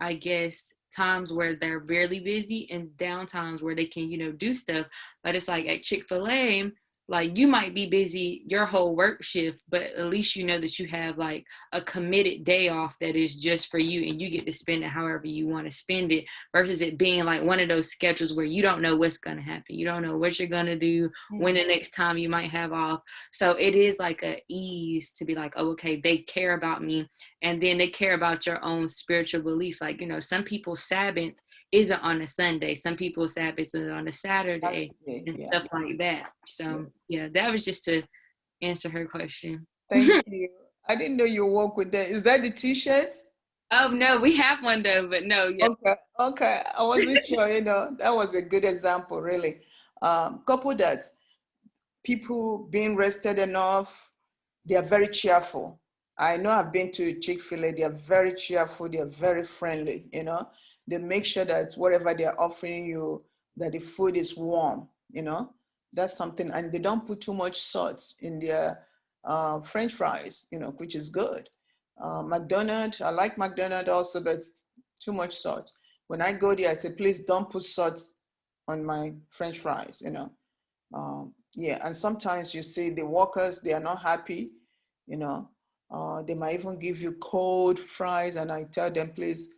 I guess, times where they're really busy and downtimes where they can, you know, do stuff. But it's like at Chick-fil-A, like you might be busy your whole work shift, but at least you know that you have like a committed day off that is just for you, and you get to spend it however you want to spend it, versus it being like one of those schedules where you don't know what's going to happen. You don't know what you're going to do, when the next time you might have off. So it is like a ease to be like, oh, okay, they care about me. And then they care about your own spiritual beliefs. Like, you know, some people's Sabbath isn't on a Sunday. Some people's Sabbath is on a Saturday and Yeah. stuff like that. So Yes. yeah, that was just to answer her question. Thank you. I didn't know you work with that. Is that the T-shirt? Oh no, we have one though, but no, yeah. Okay. Okay. I wasn't sure, you know, that was a good example, really. Couple that, people being rested enough, they are very cheerful. I know I've been to Chick-fil-A, they are very cheerful, they are very friendly, you know. They make sure that whatever they are offering you, that the food is warm, you know. That's something, and they don't put too much salt in their French fries, you know, which is good. McDonald's, I like McDonald's also, but too much salt. When I go there, I say, please don't put salt on my French fries, you know. Yeah, and sometimes you see the workers, they are not happy, you know. They might even give you cold fries, and I tell them, please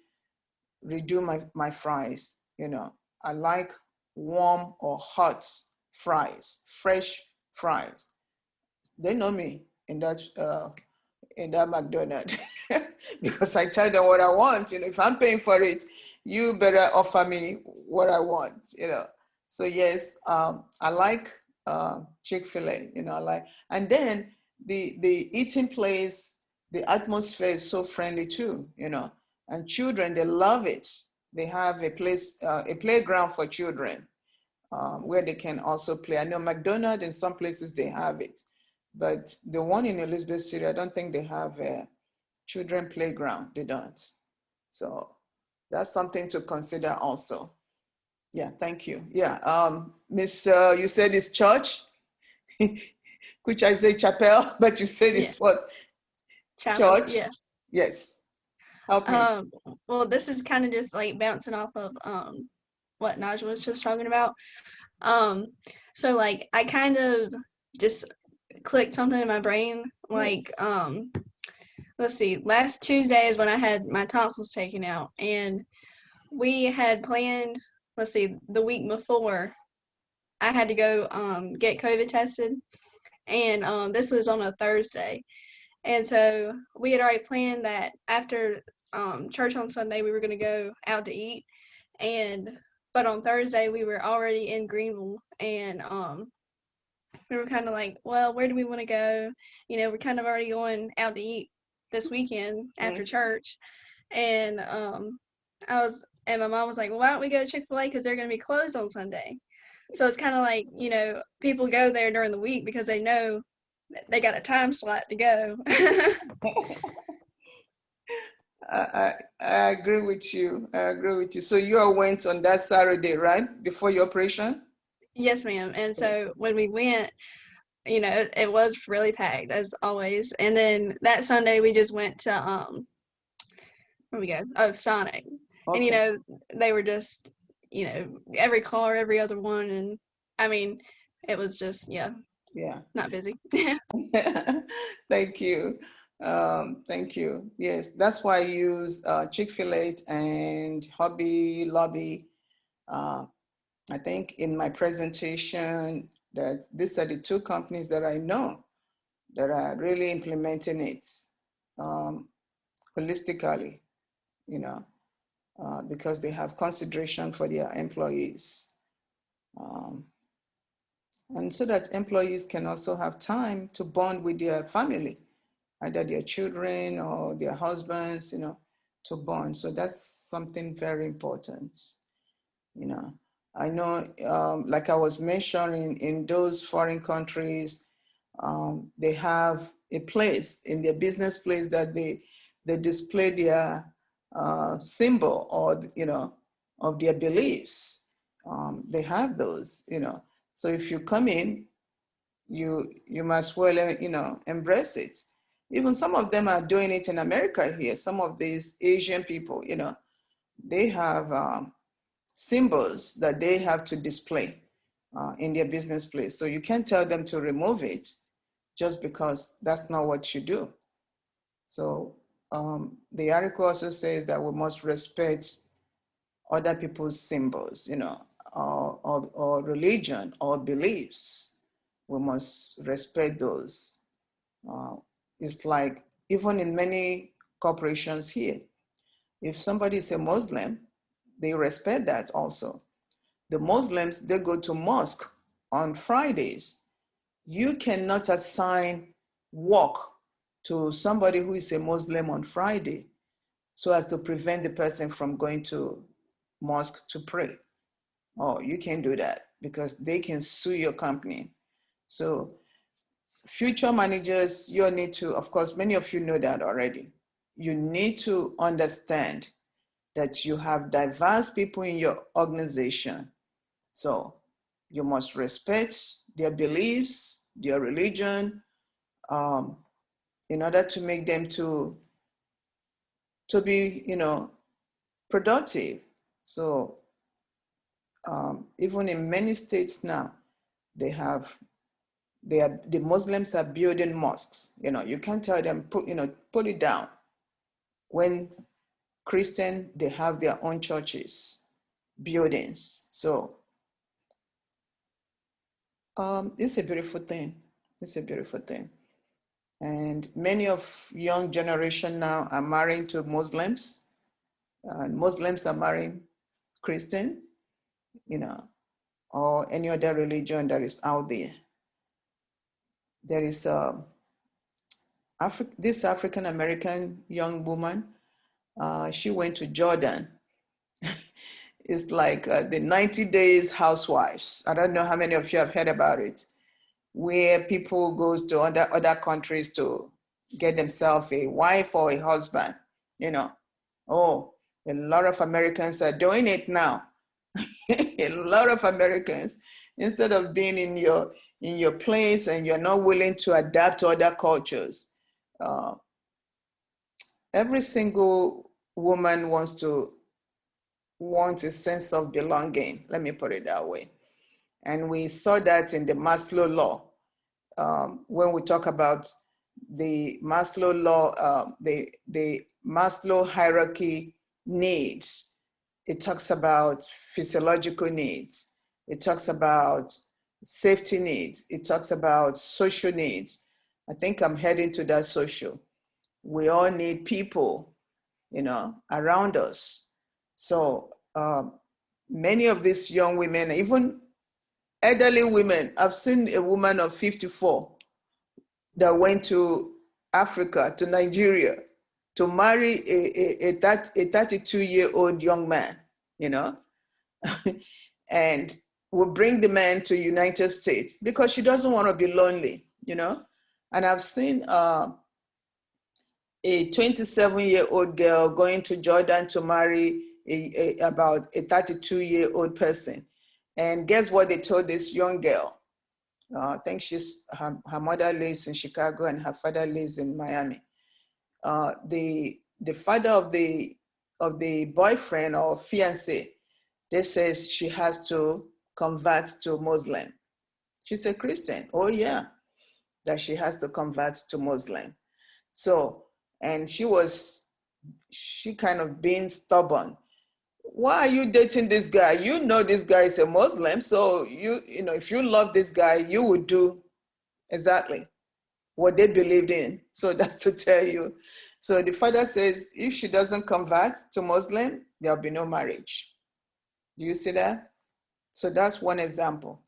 redo my fries, you know. I like warm or hot fries, fresh fries. They know me in that McDonald's because I tell them what I want. You know, if I'm paying for it, you better offer me what I want, you know. So yes, I like Chick-fil-A, you know, I like, and then the eating place, the atmosphere is so friendly too, you know, and children, they love it. They have a place, a playground for children where they can also play. I know McDonald's, in some places they have it, but the one in Elizabeth City, I don't think they have a children playground. They don't. So that's something to consider also. Yeah, thank you. Yeah, Miss, you said it's church, which I say chapel, but you said Yeah. it's what? Chapel, Church? yes. Yes. Help me. Well, this is kind of just like bouncing off of what Najwa was just talking about. So like I kind of just clicked something in my brain. Like let's see, last Tuesday is when I had my tonsils taken out, and we had planned, let's see, the week before I had to go get COVID tested, and this was on a Thursday. And so we had already planned that after church on Sunday, we were going to go out to eat. But on Thursday, we were already in Greenville, and we were kind of like, well, where do we want to go? You know, we're kind of already going out to eat this weekend after church. And And my mom was like, well, why don't we go to Chick-fil-A because they're going to be closed on Sunday. So it's kind of like, people go there during the week because they know they got a time slot to go. I agree with you. I agree with you. So you all went on that Saturday, right? Before your operation? Yes, ma'am. And so when we went, it was really packed as always. And then that Sunday we just went to where we go? Oh, Sonic. Okay. And they were just, every car, every other one, and I mean, it was just Yeah. not busy. Thank you. Thank you. Yes, that's why I use Chick-fil-A and Hobby Lobby. I think in my presentation that these are the two companies that I know that are really implementing it holistically, because they have consideration for their employees. And so that employees can also have time to bond with their family, either their children or their husbands, to bond. So that's something very important. I know, like I was mentioning, in those foreign countries, they have a place in their business place that they display their symbol or of their beliefs. They have those. So if you come in, you must well embrace it. Even some of them are doing it in America here. Some of these Asian people, they have symbols that they have to display in their business place. So you can't tell them to remove it just because that's not what you do. So the article also says that we must respect other people's symbols, or religion or beliefs. We must respect those. It's like even in many corporations here, if somebody is a Muslim, they respect that also. The Muslims, they go to mosque on Fridays. You cannot assign work to somebody who is a Muslim on Friday so as to prevent the person from going to mosque to pray. Oh, you can't do that because they can sue your company. So future managers, you need to, of course, many of you know that already. You need to understand that you have diverse people in your organization. So you must respect their beliefs, their religion, in order to make them to be, productive. So even in many states now, the Muslims are building mosques. You can't tell them put it down. When Christian, they have their own churches, buildings. So it's a beautiful thing. It's a beautiful thing. And many of young generation now are marrying to Muslims, and Muslims are marrying Christian, or any other religion that is out there. There is this African American young woman. She went to Jordan. It's like the 90 Days Housewives. I don't know how many of you have heard about it, where people go to other countries to get themselves a wife or a husband. Oh, a lot of Americans are doing it now. A lot of Americans, instead of being in your place and you're not willing to adapt to other cultures. Every single woman wants a sense of belonging. Let me put it that way. And we saw that in the Maslow law. When we talk about the Maslow law, the Maslow hierarchy needs, it talks about physiological needs. It talks about safety needs. It talks about social needs. I think I'm heading to that social. We all need people, around us. So many of these young women, even elderly women, I've seen a woman of 54 that went to Africa, to Nigeria, to marry a 32-year-old young man, you know, and will bring the man to United States because she doesn't want to be lonely, you know. And I've seen a 27-year-old girl going to Jordan to marry about a 32-year-old person. And guess what they told this young girl? I think her mother lives in Chicago and her father lives in Miami. The father of the boyfriend or fiance, they says she has to convert to Muslim. She's a Christian. Oh yeah, that she has to convert to Muslim. So, and she kind of being stubborn. Why are you dating this guy? You know this guy is a Muslim, so you know if you love this guy, you would do exactly what they believed in. So that's to tell you. So the father says if she doesn't convert to Muslim, there'll be no marriage. Do you see that? So that's one example.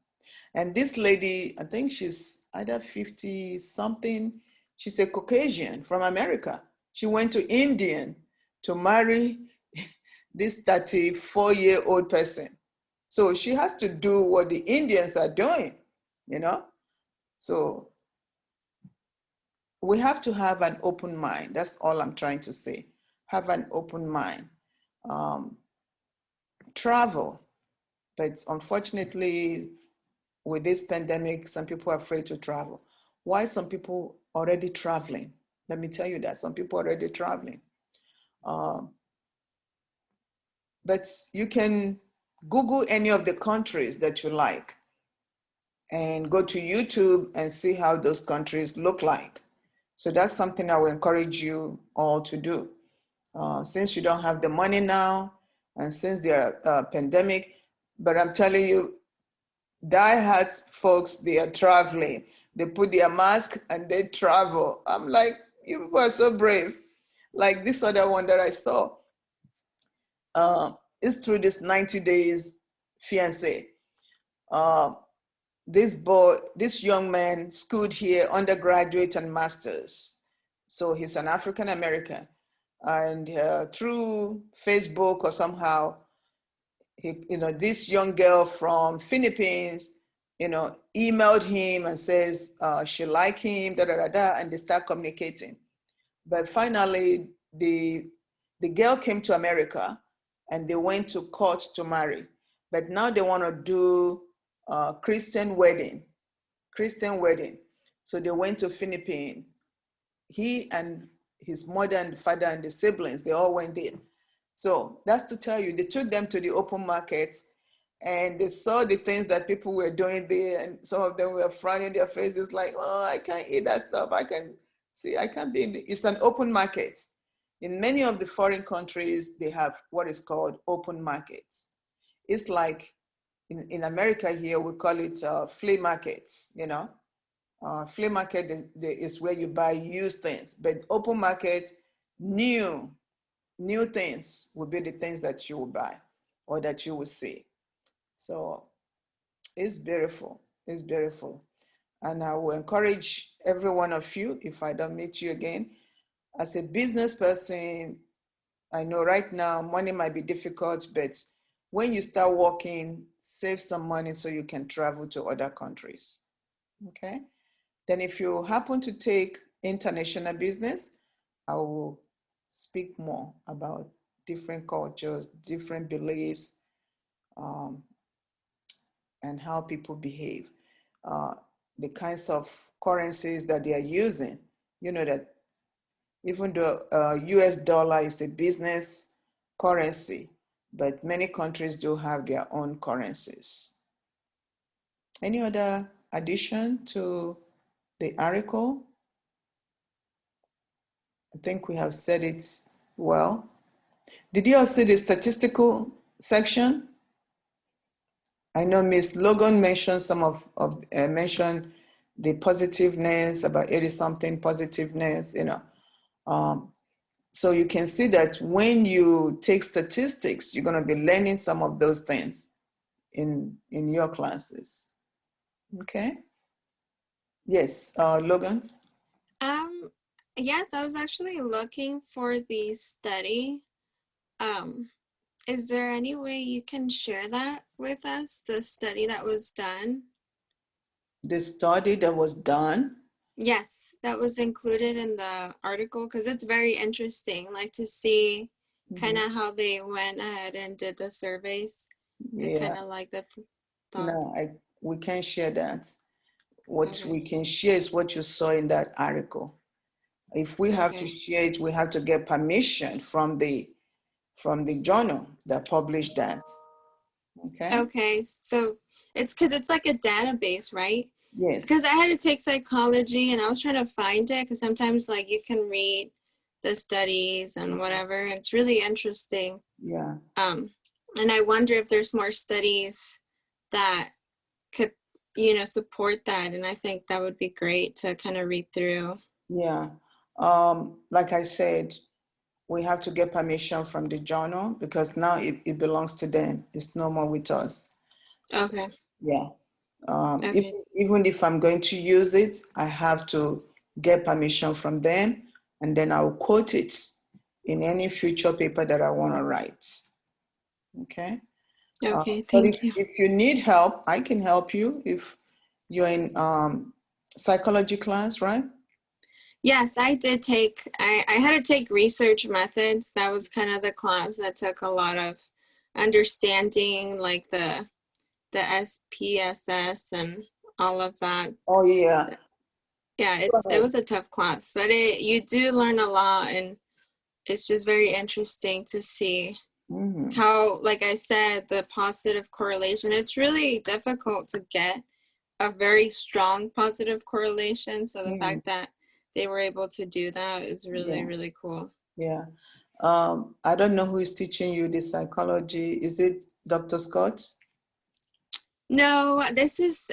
And this lady, I think she's either 50 something. She's a Caucasian from America. She went to India to marry this 34-year-old person. So she has to do what the Indians are doing, you know? So we have to have an open mind. That's all I'm trying to say. Have an open mind. Travel. But unfortunately, with this pandemic, some people are afraid to travel. Why some people already traveling? Let me tell you that some people already traveling. But you can Google any of the countries that you like and go to YouTube and see how those countries look like. So that's something I will encourage you all to do. Since you don't have the money now and since there are pandemic, but I'm telling you, die-hard folks, they are traveling. They put their mask and they travel. I'm like, you people are so brave. Like this other one that I saw is through this 90 days fiance. This young man schooled here, undergraduate and masters. So he's an African American. And through Facebook or somehow, this young girl from Philippines, emailed him and says she liked him, and they start communicating. But finally, the girl came to America and they went to court to marry. But now they want to do Christian wedding. So they went to Philippines. He and his mother and father and the siblings, they all went in. So that's to tell you, they took them to the open market and they saw the things that people were doing there, and some of them were frowning their faces like, oh, I can't eat that stuff. I can't be in it's an open market. In many of the foreign countries, they have what is called open markets. It's like in America here, we call it flea markets, flea market is where you buy used things, but open market, new things will be the things that you will buy or that you will see. So it's beautiful. It's beautiful. And I will encourage every one of you, if I don't meet you again, as a business person, I know right now money might be difficult, but when you start working, save some money so you can travel to other countries. Okay? Then if you happen to take international business, I will speak more about different cultures, different beliefs, and how people behave. The kinds of currencies that they are using. You know that even though US dollar is a business currency, but many countries do have their own currencies. Any other addition to the article? I think we have said it well. Did you all see the statistical section? I know Ms. Logan mentioned mentioned the positiveness, about 80-something positiveness, So you can see that when you take statistics, you're going to be learning some of those things in your classes. Okay? Yes, Logan? Yes, I was actually looking for the study. Um, is there any way you can share that with us, the study that was done? The study that was done. Yes, that was included in the article because it's very interesting, like to see kind Mhm. of how they went ahead and did the surveys and Yeah, kind of like the thoughts. no, we can't share that. What Okay, we can share is what you saw in that article. If we have to okay, share it, we have to get permission from the journal that published that. Okay? okay. So it's because it's like a database, right? Because Yes. I had to take psychology and I was trying to find it because sometimes like you can read the studies and whatever. It's really interesting. Yeah. Um, and I wonder if there's more studies that could, you know, support that. And I think that would be great to kind of read through. Yeah. Like I said, we have to get permission from the journal because now it belongs to them. It's no more with us. So, Okay. yeah. Okay. Even if I'm going to use it, I have to get permission from them, and then I'll quote it in any future paper that I want to write. Okay. Okay. But if, Thank you. if you need help, I can help you if you're in psychology class, right? Yes, I did take, I had to take research methods. That was kind of the class that took a lot of understanding, like the SPSS and all of that. Oh, yeah. Yeah, Go it ahead. was a tough class, but you do learn a lot, and it's just very interesting to see Mhm. how, like I said, the positive correlation. It's really difficult to get a very strong positive correlation. So the Mhm. fact that they were able to do that is really, Yeah, really cool. yeah. I don't know who is teaching you the psychology. Is it Dr. Scott? No, this is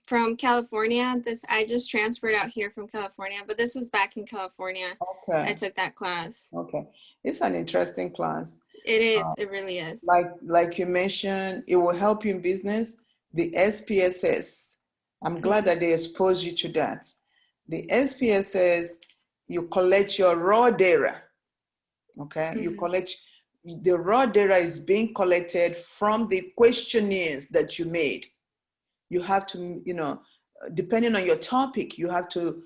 from California. This I just transferred out here from California, but this was back in California. I Okay, took that class. okay. It's an interesting class. It is. Uh, It really is. like you mentioned, it will help you in business. The SPSS, I'm glad Mhm. that they expose you to that. The SPSS, you collect your raw data, okay? You Mhm. collect, the raw data is being collected from the questionnaires that you made. You have to, depending on your topic, you have to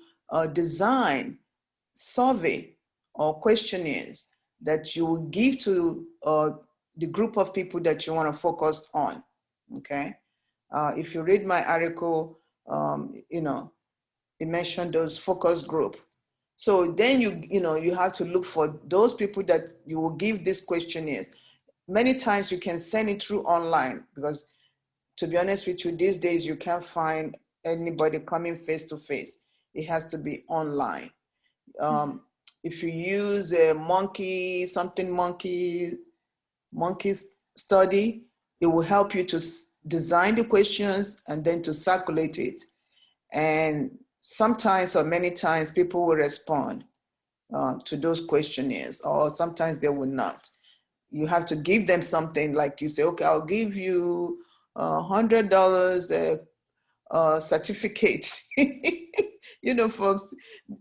design survey or questionnaires that you will give to the group of people that you want to focus on. Okay. If you read my article, it mentioned those focus group. So then you have to look for those people that you will give these questionnaires. Many times you can send it through online because, to be honest with you, these days you can't find anybody coming face to face. It has to be online. Mhm. um, if you use a monkey study, it will help you to design the questions and then to circulate it. And sometimes or many times people will respond to those questionnaires, or sometimes they will not. You have to give them something, like you say, okay, I'll give you $100 certificate. Folks,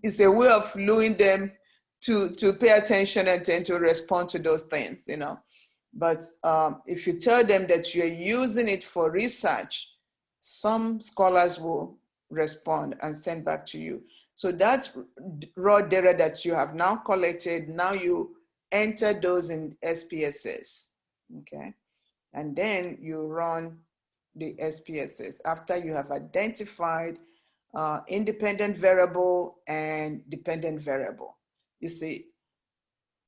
it's a way of luring them to pay attention and tend to respond to those things. But if you tell them that you're using it for research, some scholars will respond and send back to you. So that raw data that you have now collected, now you enter those in SPSS, okay? And then you run the SPSS after you have identified independent variable and dependent variable. You see,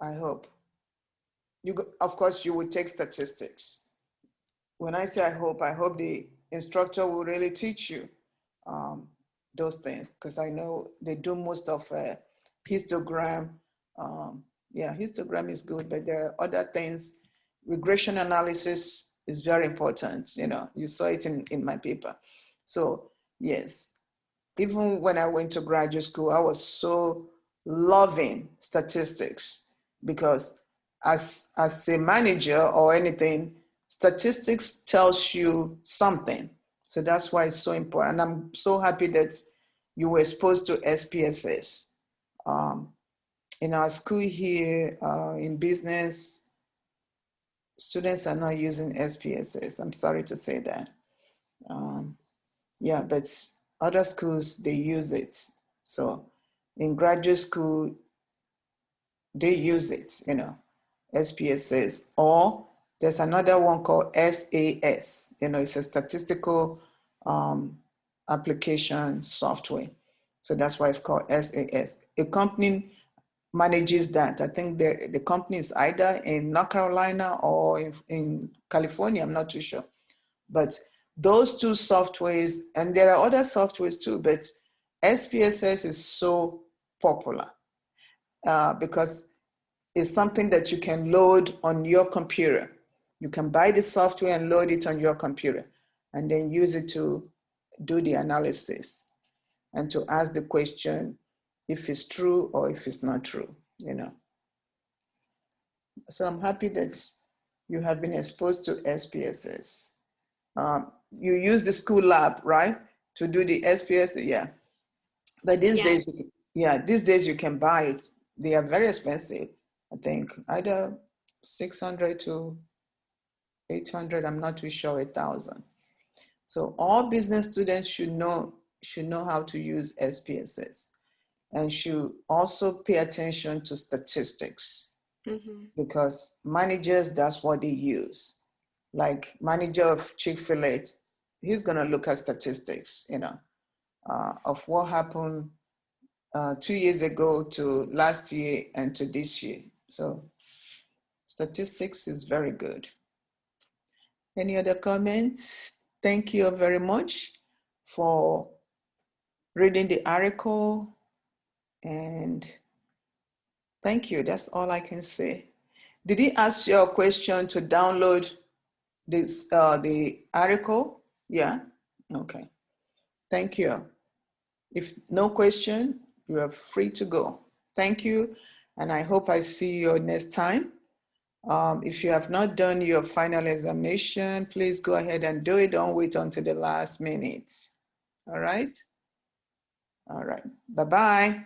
I hope. Of course, you will take statistics. When I say I hope the instructor will really teach you um, those things, because I know they do most of histogram. Yeah, histogram is good, but there are other things. Regression analysis is very important. You saw it in my paper. So yes, even when I went to graduate school, I was so loving statistics because as a manager or anything, statistics tells you something. So that's why it's so important. And I'm so happy that you were exposed to SPSS. In our school here, in business, students are not using SPSS. I'm sorry to say that. Yeah, but other schools, they use it. So in graduate school, they use it, SPSS, or there's another one called SAS. It's a statistical application software. So that's why it's called SAS. A company manages that. I think the company is either in North Carolina or in California. I'm not too sure. But those two softwares, and there are other softwares too, but SPSS is so popular because it's something that you can load on your computer. You can buy the software and load it on your computer and then use it to do the analysis and to ask the question if it's true or if it's not true, So I'm happy that you have been exposed to SPSS. You use the school lab, right? To do the SPS, yeah. But these days, these days you can buy it. They are very expensive. I think either 600 to 800. I'm not too sure, 1,000. So all business students should know how to use SPSS and should also pay attention to statistics because managers, that's what they use. Like manager of Chick-fil-A, he's gonna look at statistics, of what happened 2 years ago to last year and to this year. So statistics is very good. Any other comments? Thank you very much for reading the article, and thank you. That's all I can say. Did he ask you a question to download this the article? Yeah. Okay. Thank you. If no question, you are free to go. Thank you, and I hope I see you next time. If you have not done your final examination, please go ahead and do it. Don't wait until the last minute. All right? All right. Bye-bye.